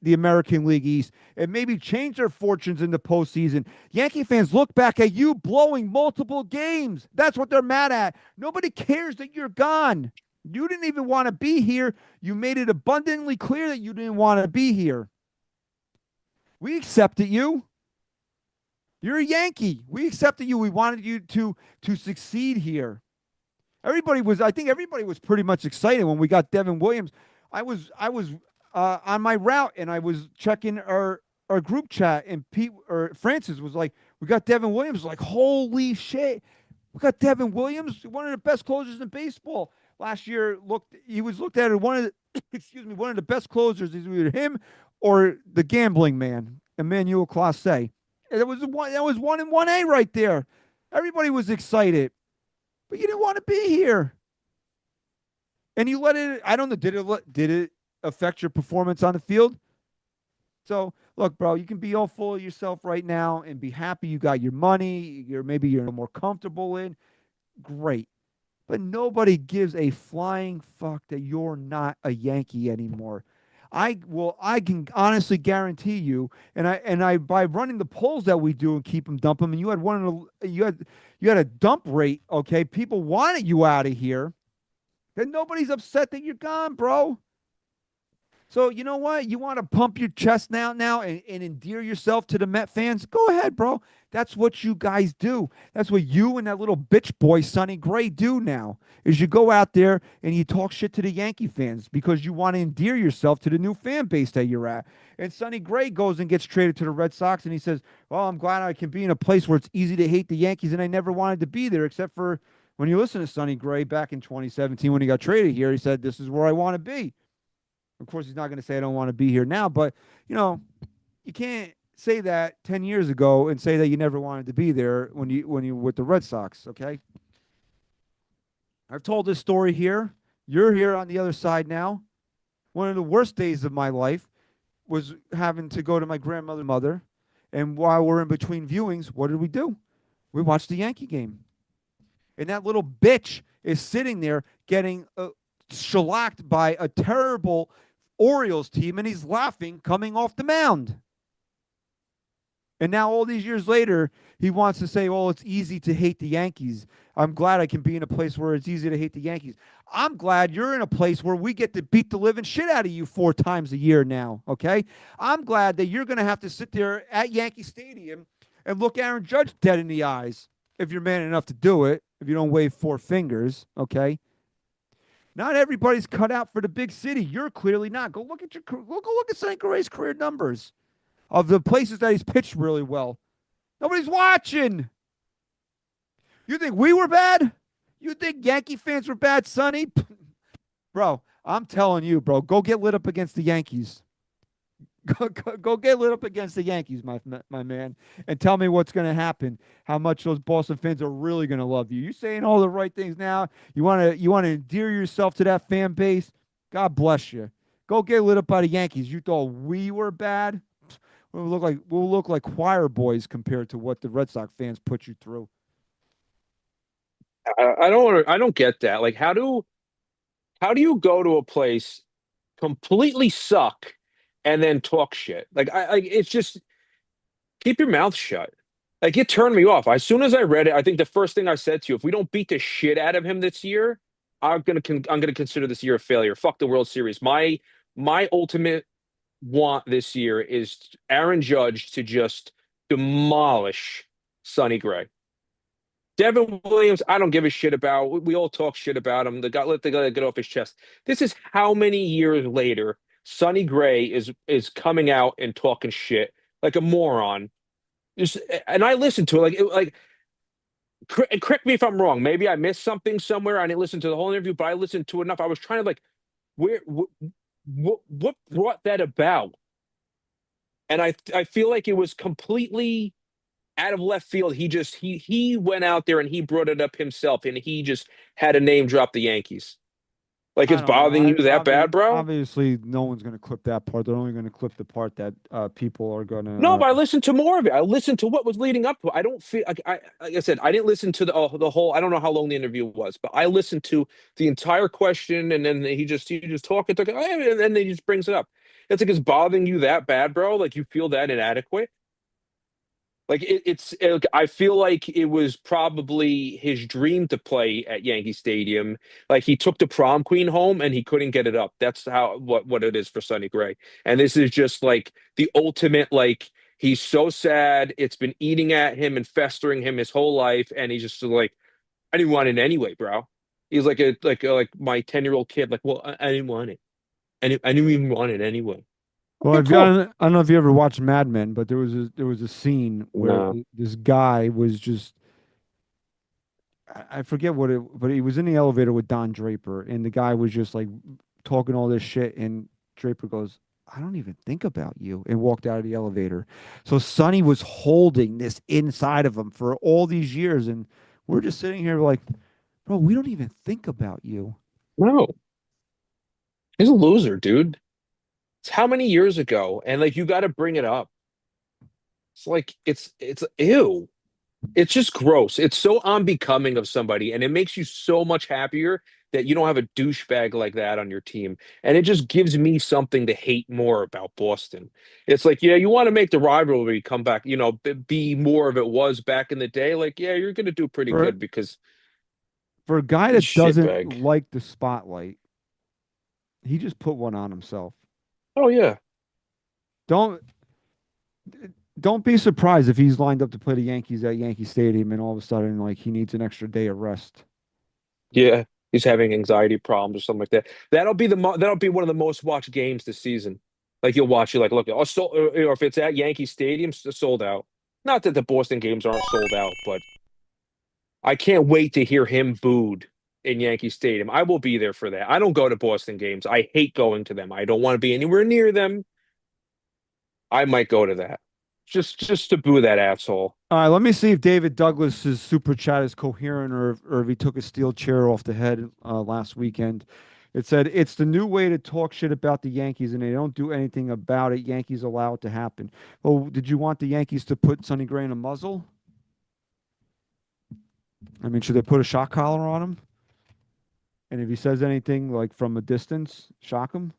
the American League East and maybe change their fortunes in the postseason. Yankee fans look back at you blowing multiple games. That's what they're mad at. Nobody cares that you're gone. You didn't even want to be here. You made it abundantly clear that you didn't want to be here. We accepted you. You're a Yankee. We accepted you. We wanted you to succeed here. I think everybody was pretty much excited when we got Devin Williams. I was on my route and I was checking our group chat and Pete or Francis was like, we got Devin Williams. Like, holy shit. We got Devin Williams, one of the best closers in baseball. Last year, he was looked at as one of the excuse me, one of the best closers. Is either him or the gambling man, Emmanuel Clase. And that was 1 and 1A right there. Everybody was excited, but you didn't want to be here, and you let it. I don't know. Did it affect your performance on the field? So look, bro, you can be all full of yourself right now and be happy you got your money. You're more comfortable in. Great. But nobody gives a flying fuck that you're not a Yankee anymore. I can honestly guarantee you, and I by running the polls that we do and keep them dump them, and you had one of the you had a dump rate, okay? People wanted you out of here. And nobody's upset that you're gone, bro. So you know what? You want to pump your chest now and endear yourself to the Met fans? Go ahead, bro. That's what you guys do. That's what you and that little bitch boy Sonny Gray do now. Is you go out there and you talk shit to the Yankee fans because you want to endear yourself to the new fan base that you're at. And Sonny Gray goes and gets traded to the Red Sox and he says, "Well, I'm glad I can be in a place where it's easy to hate the Yankees and I never wanted to be there except for when you listen to Sonny Gray back in 2017 when he got traded here, he said, "This is where I want to be." Of course, he's not going to say I don't want to be here now, but you know, you can't say that 10 years ago and say that you never wanted to be there when you were with the Red Sox, okay? I've told this story here. You're here on the other side now. One of the worst days of my life was having to go to my grandmother's mother, and while we're in between viewings, what did we do? We watched the Yankee game. And that little bitch is sitting there getting shellacked by a terrible Orioles team, and he's laughing coming off the mound. And now, all these years later, he wants to say, "Oh, it's easy to hate the Yankees. I'm glad I can be in a place where it's easy to hate the Yankees." I'm glad you're in a place where we get to beat the living shit out of you 4 times a year now, okay? I'm glad that you're going to have to sit there at Yankee Stadium and look Aaron Judge dead in the eyes if you're man enough to do it, if you don't wave 4 fingers, okay? Not everybody's cut out for the big city. You're clearly not. Go look at St. Gray's career numbers of the places that he's pitched really well. Nobody's watching. You think we were bad? You think Yankee fans were bad, Sonny? Bro, I'm telling you, bro, go get lit up against the Yankees. Go get lit up against the Yankees, my man, and tell me what's going to happen. How much those Boston fans are really going to love you. You're saying all the right things now. You want to endear yourself to that fan base. God bless you. Go get lit up by the Yankees. You thought we were bad. We'll look like choir boys compared to what the Red Sox fans put you through. I don't get that. Like, how do you go to a place completely suck and then talk shit? Like it's just keep your mouth shut. Like it turned me off. As soon as I read it, I think the first thing I said to you, if we don't beat the shit out of him this year, I'm gonna consider this year a failure. Fuck the World Series. My ultimate want this year is Aaron Judge to just demolish Sonny Gray. Devin Williams, I don't give a shit about. We all talk shit about him. Let the guy get off his chest. This is how many years later Sonny Gray is coming out and talking shit like a moron. Just and I listened to it correct me if I'm wrong. Maybe I missed something somewhere. I didn't listen to the whole interview, but I listened to it enough. I was trying to like where what brought that about? And I feel like it was completely out of left field. He went out there and he brought it up himself, and he just had a name drop the Yankees. Like I it's don't know. bothering you that bad, bro? Obviously, no one's going to clip that part. They're only going to clip the part that people are going No, to. but I listened to more of it. I listened to what was leading up to it. I don't feel like I said, I didn't listen to the whole. I don't know how long the interview was, but I listened to the entire question, and then he just talking, and then he just brings it up. It's like it's bothering you that bad, bro. Like you feel that inadequate. Like I feel like it was probably his dream to play at Yankee Stadium. Like he took the prom queen home and he couldn't get it up. That's how what it is for Sonny Gray. And this is just like the ultimate. Like he's so sad. It's been eating at him and festering him his whole life, and he's just like, I didn't want it anyway, bro. He's like my 10-year-old kid. Like, well, I didn't want it. I didn't even want it anyway. Well, Okay, if you, cool. I don't know if you ever watched Mad Men, but there was a scene where No. this guy was just I forget what it, but he was in the elevator with Don Draper, and the guy was just like talking all this shit, and Draper goes, "I don't even think about you," and walked out of the elevator. So Sonny was holding this inside of him for all these years, and we're just sitting here like, bro, we don't even think about you. No, he's a loser, dude. It's how many years ago? And like you got to bring it up. It's like it's ew. It's just gross. It's so unbecoming of somebody, and it makes you so much happier that you don't have a douchebag like that on your team. And it just gives me something to hate more about Boston. It's like, yeah, you want to make the rivalry come back, be more of it was back in the day. Like, yeah, you're going to do pretty For good because for a guy this that doesn't shitbag. like the spotlight, he just put one on himself. Oh yeah, Don't don't be surprised if he's lined up to play the Yankees at Yankee Stadium, and all of a sudden, like he needs an extra day of rest. yeah. He's having anxiety problems or something like that. That'll be one of the most watched games this season. Like you'll watch, you like look, or if it's at Yankee Stadium, it's sold out. Not that the Boston games aren't sold out, but I can't wait to hear him booed in Yankee Stadium. I will be there for that. I don't go to Boston games. I hate going to them. I don't want to be anywhere near them. I might go to that. Just to boo that asshole. All right, let me see if David Douglas's super chat is coherent, or if he took a steel chair off the head last weekend. It said it's the new way to talk shit about the Yankees, and they don't do anything about it. Yankees allow it to happen. Oh, did you want the Yankees to put Sonny Gray in a muzzle? I mean, should they put a shock collar on him? And if he says anything like from a distance, shock him?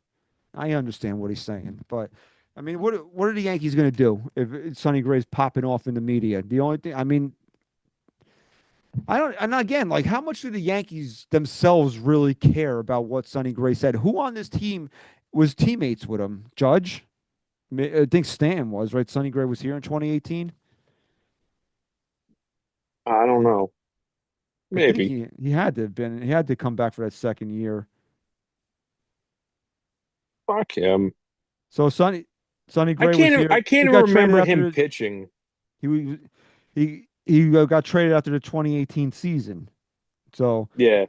I understand what he's saying, but I mean, what are the Yankees going to do if Sonny Gray's popping off in the media? The only thing, I mean, I don't, and again, like, how much do the Yankees themselves really care about what Sonny Gray said? Who on this team was teammates with him? Judge? I think Stan was, right? Sonny Gray was here in 2018. I don't know. I think Maybe. he had to have been, he had to come back for that second year. Fuck him. So Sonny Gray was I here. can't He even got traded remember him after pitching. he got traded after the 2018 season. So Yeah.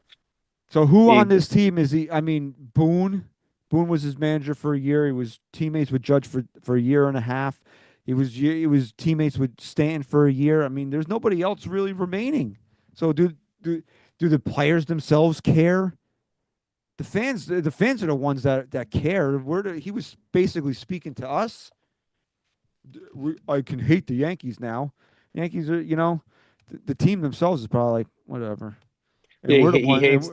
who on He this team is he? I mean, Boone. Boone was his manager for a year. He was teammates with Judge for a year and a half. He was teammates with Stanton for a year. I mean, there's nobody else really remaining. So do do the players themselves care? The fans are the ones that care. He was basically speaking to us. I can hate the Yankees now. Yankees are, the team themselves is probably like whatever, and yeah, we're the he one. And hates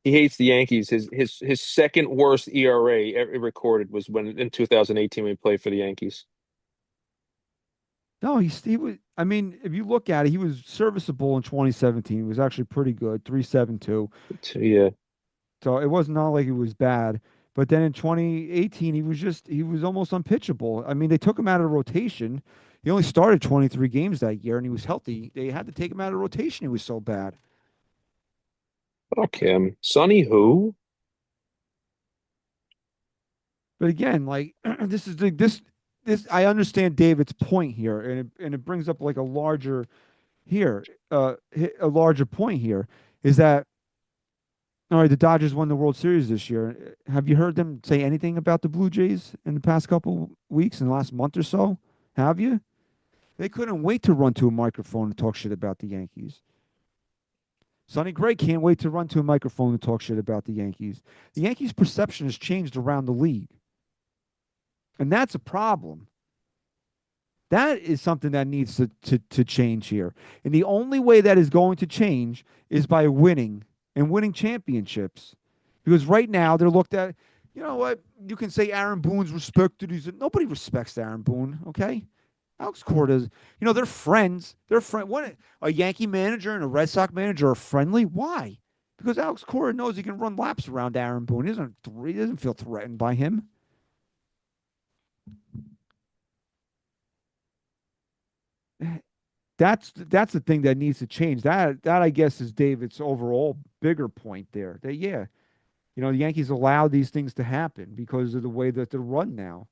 he hates the Yankees. His second worst ERA ever recorded was when in 2018 when he played for the Yankees. no, he was. I mean, if you look at it, he was serviceable in 2017. He was actually pretty good, 3.72. Yeah. So it was not like he was bad. But then in 2018, he was almost unpitchable. I mean, they took him out of rotation. He only started 23 games that year, and he was healthy. They had to take him out of rotation. He was so bad. Fuck him. Sonny who? But again, like this is the this I understand David's point here, and it brings up like a larger here, a larger point here is that all right, the Dodgers won the World Series this year. Have you heard them say anything about the Blue Jays in the past couple weeks, in the last month or so? Have you? They couldn't wait to run to a microphone and talk shit about the Yankees. Sonny Gray can't wait to run to a microphone and talk shit about the Yankees. The Yankees' perception has changed around the league, and that's a problem. That is something that needs to change here. And the only way that is going to change is by winning and winning championships. Because right now they're looked at, you know what? You can say Aaron Boone's respected. Nobody respects Aaron Boone, okay? Alex Cora is, they're friends. They're friend. What a Yankee manager and a Red Sox manager are friendly. Why? Because Alex Cora knows he can run laps around Aaron Boone. He doesn't feel threatened by him. That's the thing that needs to change. That I guess is David's overall bigger point there. That yeah, the Yankees allow these things to happen because of the way that they're run now.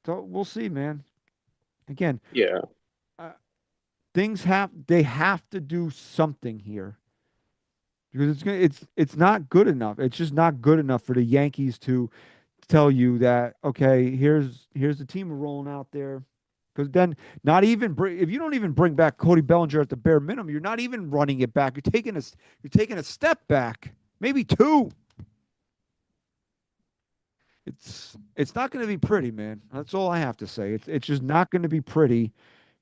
So we'll see, man. Again, Yeah. uh, they have to do something here because it's not good enough. It's just not good enough for the Yankees to tell you that okay, here's the team we're rolling out there. Because then, not even if you don't even bring back Cody Bellinger at the bare minimum, you're not even running it back. You're taking a step back, maybe two. It's not going to be pretty, man. That's all I have to say. It's just not going to be pretty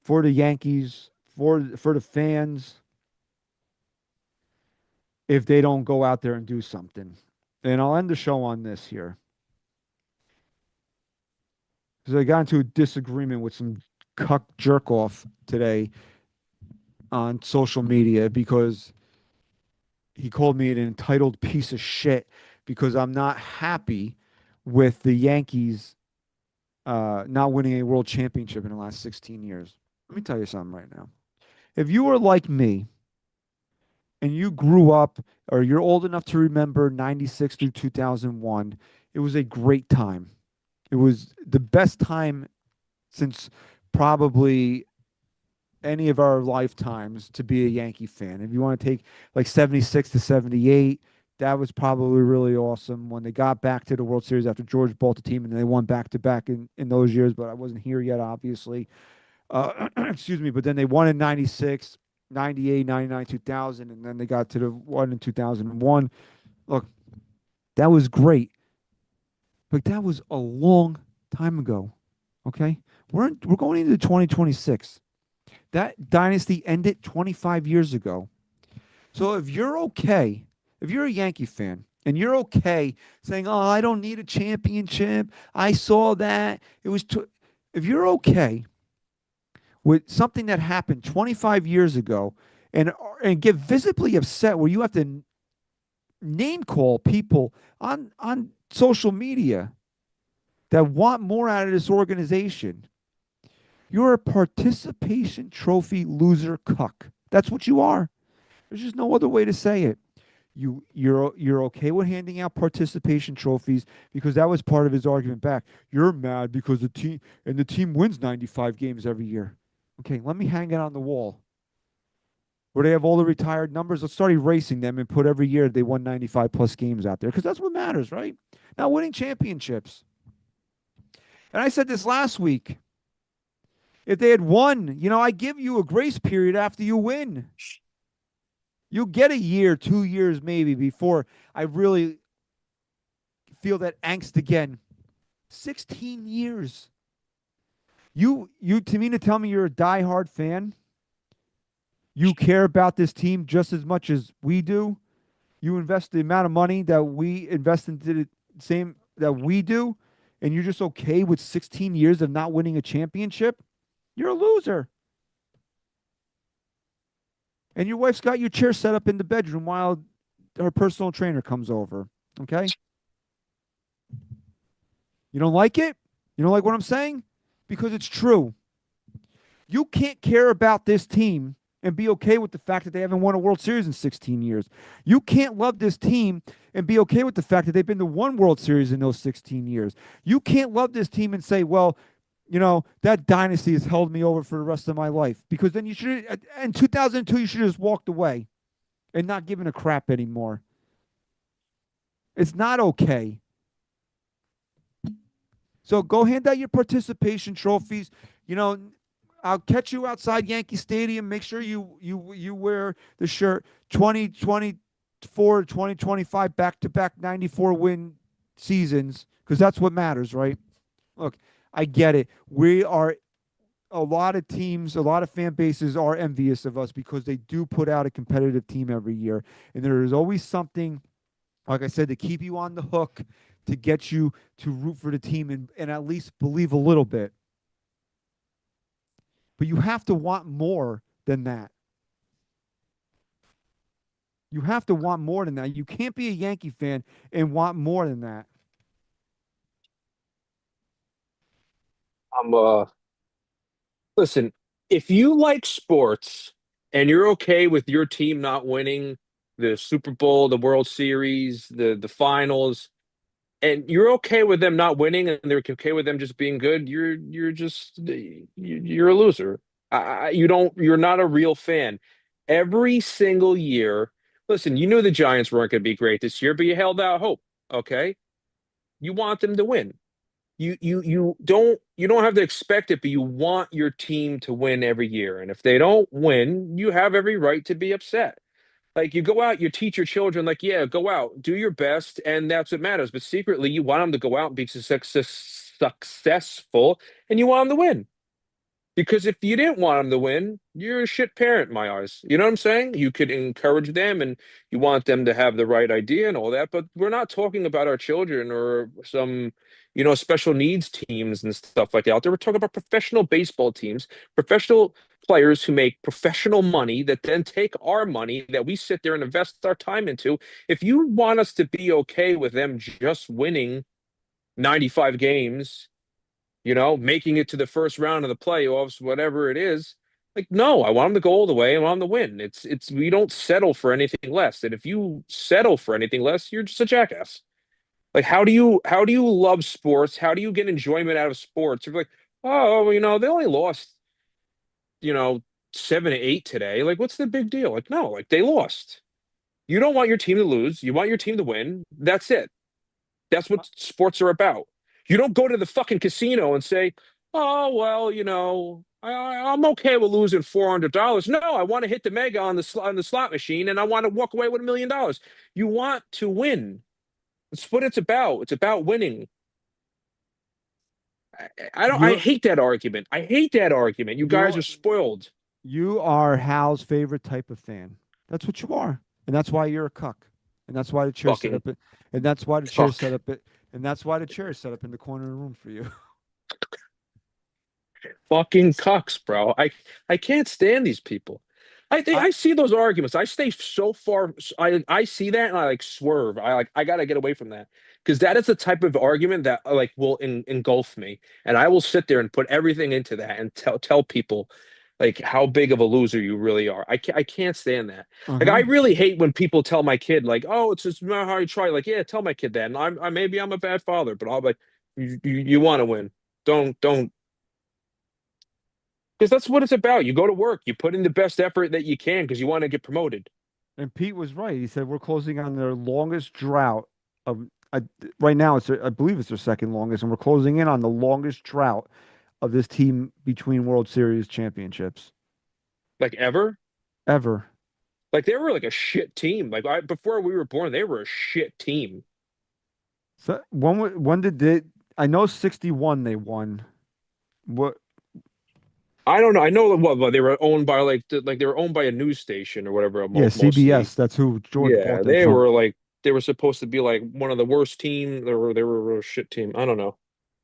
for the Yankees, for the fans, if they don't go out there and do something. And I'll end the show on this here because I got into a disagreement with some cuck jerk off today on social media because he called me an entitled piece of shit because I'm not happy with the Yankees not winning a world championship in the last 16 years. Let me tell you something right now. If you were like me and you grew up or you're old enough to remember 96 through 2001, it was a great time. It was the best time since probably any of our lifetimes to be a Yankee fan. If you want to take like 76 to 78, that was probably really awesome when they got back to the World Series after George bought the team and they won back to back in those years, but I wasn't here yet, obviously. Excuse me, but then they won in 96, 98, 99, 2000, and then they got to the one in 2001. Look, that was great, but that was a long time ago. Okay. We're going into 2026. That dynasty ended 25 years ago. So if you're a Yankee fan and you're okay saying, "Oh, I don't need a championship. I saw that. If you're okay with something that happened 25 years ago and get visibly upset where you have to name call people on social media that want more out of this organization, you're a participation trophy loser cuck. That's what you are. There's just no other way to say it. You're okay with handing out participation trophies because that was part of his argument back. You're mad because the team wins 95 games every year. Okay, let me hang it on the wall. Where they have all the retired numbers, let's start erasing them and put every year they won 95 plus games out there because that's what matters, right? Not winning championships. And I said this last week. If they had won, I give you a grace period after you win. You'll get a year, 2 years maybe before I really feel that angst again. 16 years. To tell me you're a diehard fan. You care about this team just as much as we do. You invest the amount of money that we invest into the same that we do, and you're just okay with 16 years of not winning a championship. You're a loser. And your wife's got your chair set up in the bedroom while her personal trainer comes over. Okay? You don't like it? You don't like what I'm saying? Because it's true. You can't care about this team and be okay with the fact that they haven't won a World Series in 16 years. You can't love this team and be okay with the fact that they've been to one World Series in those 16 years. You can't love this team and say, well, that dynasty has held me over for the rest of my life. Because then you should, in 2002, you should have just walked away and not given a crap anymore. It's not okay. So go hand out your participation trophies. I'll catch you outside Yankee Stadium. Make sure you wear the shirt 2024, 2025 back-to-back 94 win seasons because that's what matters, right? Look, I get it. A lot of teams, a lot of fan bases are envious of us because they do put out a competitive team every year. And there is always something, like I said, to keep you on the hook, to get you to root for the team and at least believe a little bit. But you have to want more than that. You have to want more than that. You can't be a Yankee fan and want more than that. I'm Listen, if you like sports and you're okay with your team not winning the Super Bowl, the World Series, the finals, and you're okay with them not winning and they're okay with them just being good, you're a loser. You're not a real fan. Every single year, listen, you knew the Giants weren't going to be great this year, but you held out hope. Okay. You want them to win. You don't have to expect it, but you want your team to win every year. And if they don't win, you have every right to be upset. Like you go out, you teach your children, like, yeah, go out, do your best, and that's what matters. But secretly, you want them to go out and be successful, and you want them to win. Because if you didn't want them to win, you're a shit parent in my eyes. You know what I'm saying? You could encourage them and you want them to have the right idea and all that, but we're not talking about our children or some, special needs teams and stuff like that out there. We're talking about professional baseball teams, professional players who make professional money that then take our money that we sit there and invest our time into. If you want us to be okay with them just winning 95 games, making it to the first round of the playoffs, whatever it is. Like, no, I want them to go all the way. I want them to win. We don't settle for anything less. And if you settle for anything less, you're just a jackass. Like, how do you love sports? How do you get enjoyment out of sports? You're like, oh, they only lost, you know, 7 to 8 today. Like, what's the big deal? Like, no, like they lost. You don't want your team to lose. You want your team to win. That's it. That's what sports are about. You don't go to the fucking casino and say, "Oh well, I'm okay with losing $400." No, I want to hit the mega on the slot machine, and I want to walk away with $1 million. You want to win. That's what it's about. It's about winning. I don't. I You're hate that argument. I hate that argument. You guys you are spoiled. you are Hal's favorite type of fan. That's what you are, and that's why you're a cuck, and that's why the chair set Fucking up it, and that's why the chair set fuck. up it, and that's why the chair is set up in the corner of the room for you. Fucking cucks, bro. I can't stand these people. I I see those arguments. I stay so far. I see that and I like swerve. I gotta get away from that because that is the type of argument that like will engulf me, and I will sit there and put everything into that and tell people like how big of a loser you really are. I can't stand that. Like I uh-huh. really hate when people tell my kid like, oh, it's just not how you try. Like, yeah, tell my kid that, and maybe I'm a bad father, but I'll be like, you want to win. Don't because that's what it's about. You go to work, you put in the best effort that you can because you want to get promoted. And Pete was right. He said we're closing on their longest drought of right now. I believe it's their second longest, and we're closing in on the longest drought of this team between World Series championships Like ever. ever. Like they were like a shit team. Like before we were born, they were a shit team. So when did they? I know 61 they won. What? I don't know. I know that what they were owned by like they were owned by a news station or whatever Yeah, mostly. CBS. That's who George Yeah, bought them from. they were supposed to be like one of the worst team. They were a shit team. I don't know.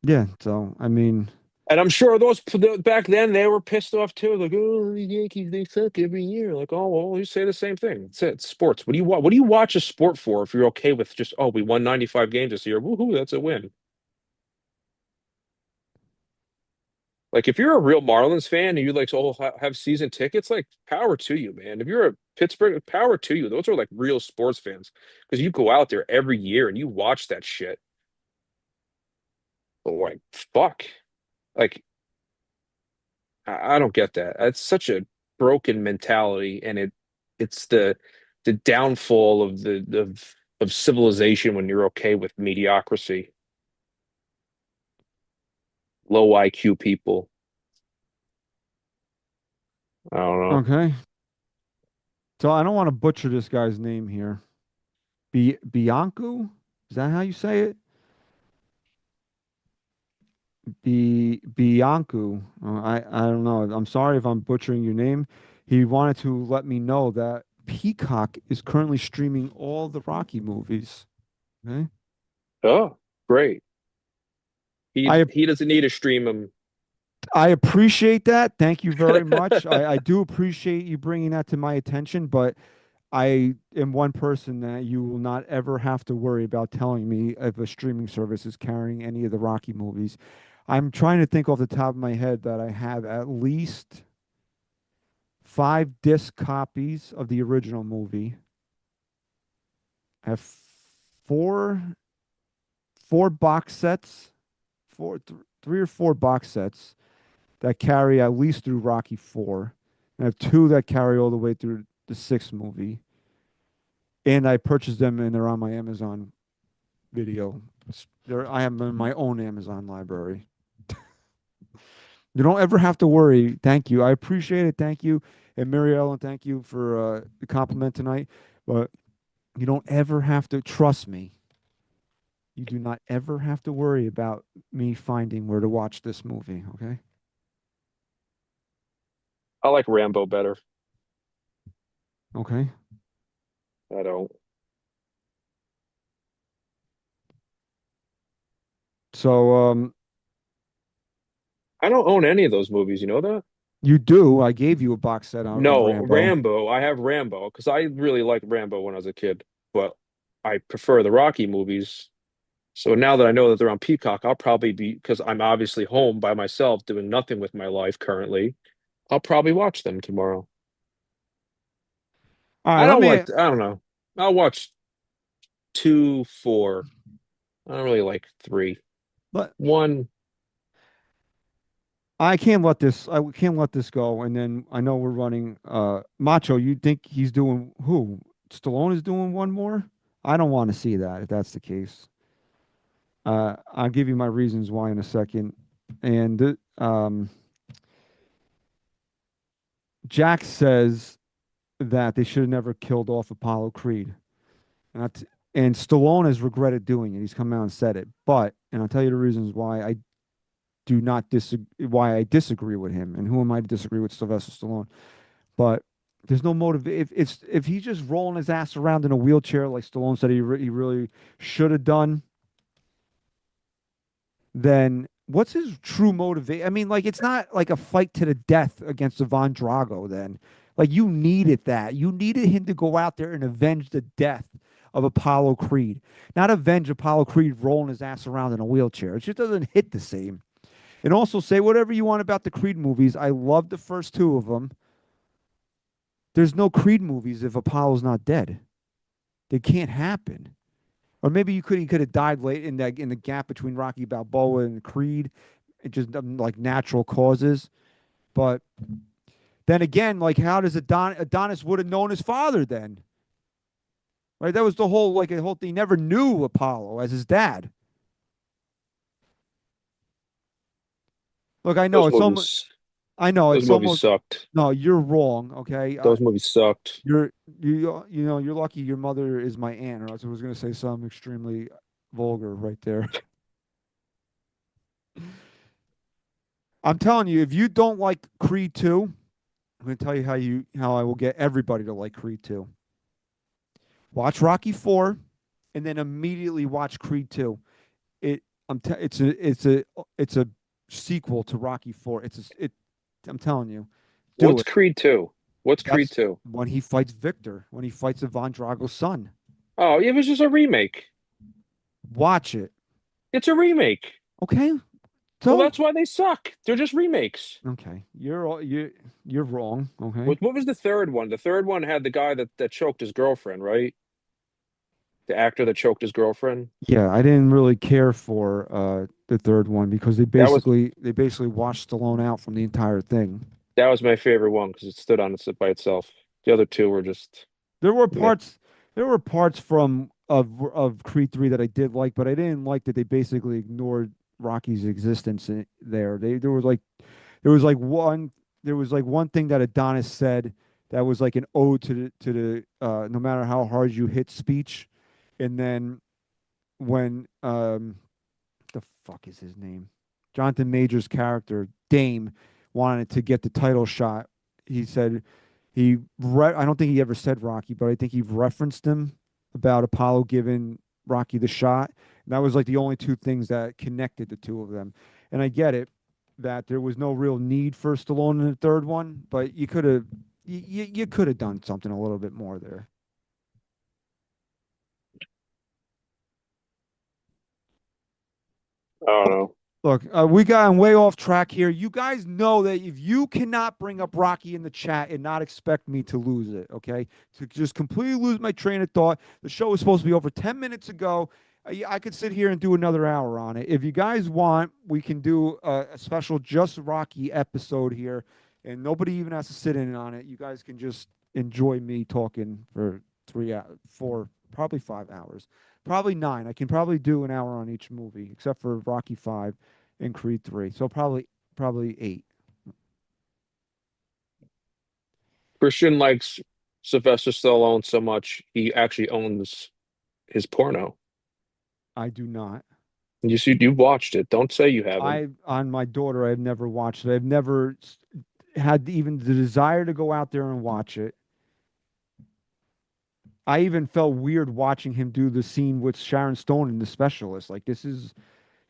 Yeah. So I mean, And I'm sure those back then they were pissed off too. Like, oh, the Yankees they suck every year. Like, oh well, you say the same thing. It's it. It's sports. What do you watch a sport for if you're okay with just we won 95 games this year? Woohoo, that's a win. Like if you're a real Marlins fan and you like have season tickets, like power to you, man. If you're a Pittsburgh, power to you. Those are like real sports fans because you go out there every year and you watch that shit. But like fuck, like I don't get that. It's such a broken mentality, and it's the downfall of civilization when you're okay with mediocrity, low IQ people. I don't know. okay. So I don't want to butcher this guy's name here. Bianco? Is that how you say it? Bianco. I don't know. I'm sorry if I'm butchering your name. He wanted to let me know that Peacock is currently streaming all the Rocky movies. Okay. Oh, great. He I he doesn't need to stream them. I appreciate that. Thank you very much. I do appreciate you bringing that to my attention, but I am one person that you will not ever have to worry about telling me if a streaming service is carrying any of the Rocky movies. I'm trying to think off the top of my head that I have at least 5 disc copies of the original movie. I have four four box sets, three or four box sets that carry at least through Rocky 4. I have two that carry all the way through the sixth movie. And I purchased them and they're on my Amazon video. I have them in my own Amazon library. You don't ever have to worry. Thank you. I appreciate it. Thank you. And Mary Ellen, thank you for the compliment tonight. But you don't ever have to trust me. You do not ever have to worry about me finding where to watch this movie. Okay. I like Rambo better. Okay. I don't. So I don't own any of those movies. You know that? you do. I gave you a box set of No, Rambo. Rambo. I have Rambo because I really liked Rambo when I was a kid, but I prefer the Rocky movies. So now that I know that they're on Peacock, I'll probably be, because I'm obviously home by myself doing nothing with my life currently. I'll probably watch them tomorrow. All right. I Let don't me. like, I don't know. I'll watch two, four. I don't really like three. Let, One, I can't let this. I can't let this go. And then I know we're running. Macho, you think he's doing who? Stallone is doing one more? I don't want to see that if that's the case. I'll give you my reasons why in a second. And Jack says that they should have never killed off Apollo Creed, and and Stallone has regretted doing it. He's come out and said it. But and I'll tell you the reasons why I do not disagree. Why I disagree with him, and who am I to disagree with Sylvester Stallone? But there's no motive. If he's just rolling his ass around in a wheelchair like Stallone said he really should have done, then what's his true motivation? I mean, like it's not like a fight to the death against Ivan Drago. Then, like you needed that. You needed him to go out there and avenge the death of Apollo Creed, not avenge Apollo Creed rolling his ass around in a wheelchair. It just doesn't hit the same. And also say whatever you want about the Creed movies. I love the first two of them. There's no Creed movies if Apollo's not dead. They can't happen. Or maybe he could have died late in the gap between Rocky Balboa and Creed, it just like natural causes. But then again, like how does Adonis would have known his father then? Right? That was the whole like a whole thing. He never knew Apollo as his dad. Look, those movies, I know those it's movies almost sucked. no, you're wrong, okay? Those movies sucked. You know, you're lucky your mother is my aunt, or else I was going to say something extremely vulgar right there. I'm telling you, if you don't like Creed 2, I'm going to tell you how I will get everybody to like Creed 2. Watch Rocky 4 and then immediately watch Creed 2. It's a sequel to Rocky 4. I'm telling you. Do What's it. Creed 2? What's Creed That's 2? when he fights Victor, when he fights Ivan Drago's son. Oh, it was just a remake. Watch it. It's a remake. Okay? Well, So that's why they suck. They're just remakes. okay, you're wrong. Okay. What was the third one? The third one had the guy that choked his girlfriend, right? The actor that choked his girlfriend. Yeah, I didn't really care for the third one because That was they basically washed Stallone out from the entire thing. that was my favorite one because it stood on its by itself. The other two were just There were meh. parts there were parts from of Creed 3 that I did like, but I didn't like that they basically ignored Rocky's existence there. There was like one there was like one thing that Adonis said that was like an ode to the no matter how hard you hit speech. And then when the fuck is his name? Jonathan Major's character, Dame, wanted to get the title shot. He said I don't think he ever said Rocky, but I think he referenced him about Apollo giving Rocky the shot. And that was like the only two things that connected the two of them. And I get it that there was no real need for Stallone in the third one, but you could have done something a little bit more there. I don't know. Look, we got way off track here. You guys know that if you cannot bring up Rocky in the chat and not expect me to lose it, okay? To just completely lose my train of thought. The show was supposed to be over 10 minutes ago. I could sit here and do another hour on it. If you guys want, we can do a special just Rocky episode here, and nobody even has to sit in on it. You guys can just enjoy me talking for 4, probably 5 hours, probably 9. I can probably do an hour on each movie, except for Rocky 5 and Creed 3. So probably 8. Christian likes Sylvester Stallone so much he actually owns his porno. I do not. You've watched it. Don't say you haven't. On my daughter, I've never watched it. I've never had even the desire to go out there and watch it. I even felt weird watching him do the scene with Sharon Stone in The Specialist. Like, this is,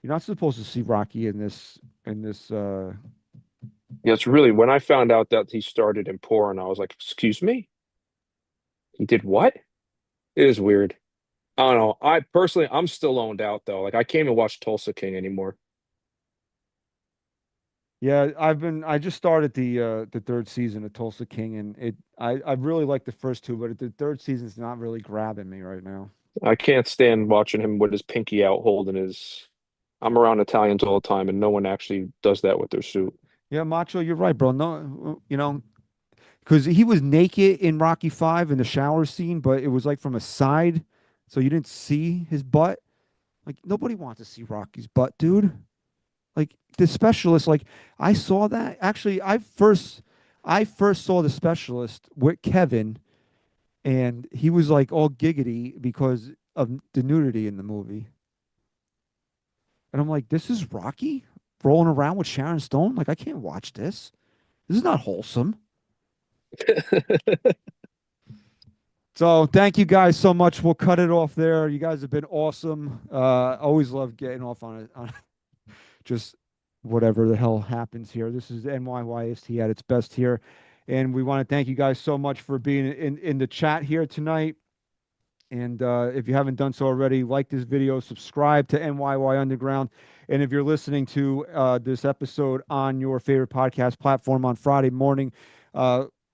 you're not supposed to see Rocky in this Yeah, it's really when I found out that he started in porn, I was like, excuse me? He did what? It is weird. I don't know. I personally, I'm still owned out though. Like I can't even watch Tulsa King anymore. Yeah, I just started the third season of Tulsa King, and I really like the first 2, but the third season's not really grabbing me right now. I can't stand watching him with his pinky out holding his. I'm around Italians all the time, and no one actually does that with their suit. Yeah, Macho, you're right, bro. No, because he was naked in Rocky 5 in the shower scene, but it was like from a side, so you didn't see his butt. Like, nobody wants to see Rocky's butt, dude. Like, the Specialist, like, I saw that. Actually, I first saw The Specialist with Kevin, and he was like all giggity because of the nudity in the movie. And I'm like, this is Rocky rolling around with Sharon Stone? Like, I can't watch this. This is not wholesome. So thank you guys so much. We'll cut it off there. You guys have been awesome. Always love getting off on it, on just whatever the hell happens here. This is NYYST at its best here. And we want to thank you guys so much for being in the chat here tonight. And if you haven't done so already, like this video, subscribe to NYY Underground. And if you're listening to this episode on your favorite podcast platform on Friday morning,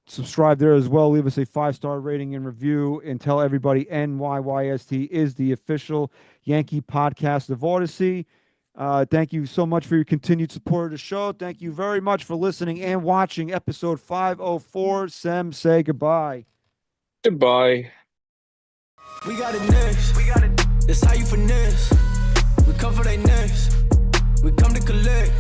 subscribe there as well. Leave us a 5-star rating and review, and tell everybody NYYST is the official Yankee podcast of Odyssey. Thank you so much for your continued support of the show. Thank you very much for listening and watching episode 504. Sem, say goodbye. Goodbye. We got it next. That's how you finesse. We come for they next. We come to collect.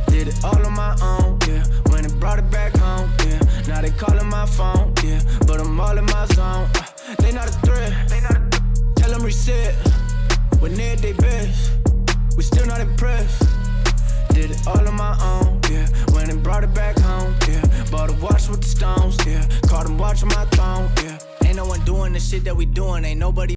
Did it all on my own, yeah. When it brought it back home, yeah. Now they calling my phone, yeah. But I'm all in my zone. They not a threat. Tell them reset. When they're at their best, we still not impressed. Did it all on my own, yeah. When it brought it back home, yeah. Bought a watch with the stones, yeah. Caught them watching my throne, yeah. Ain't no one doing the shit that we doing. Ain't nobody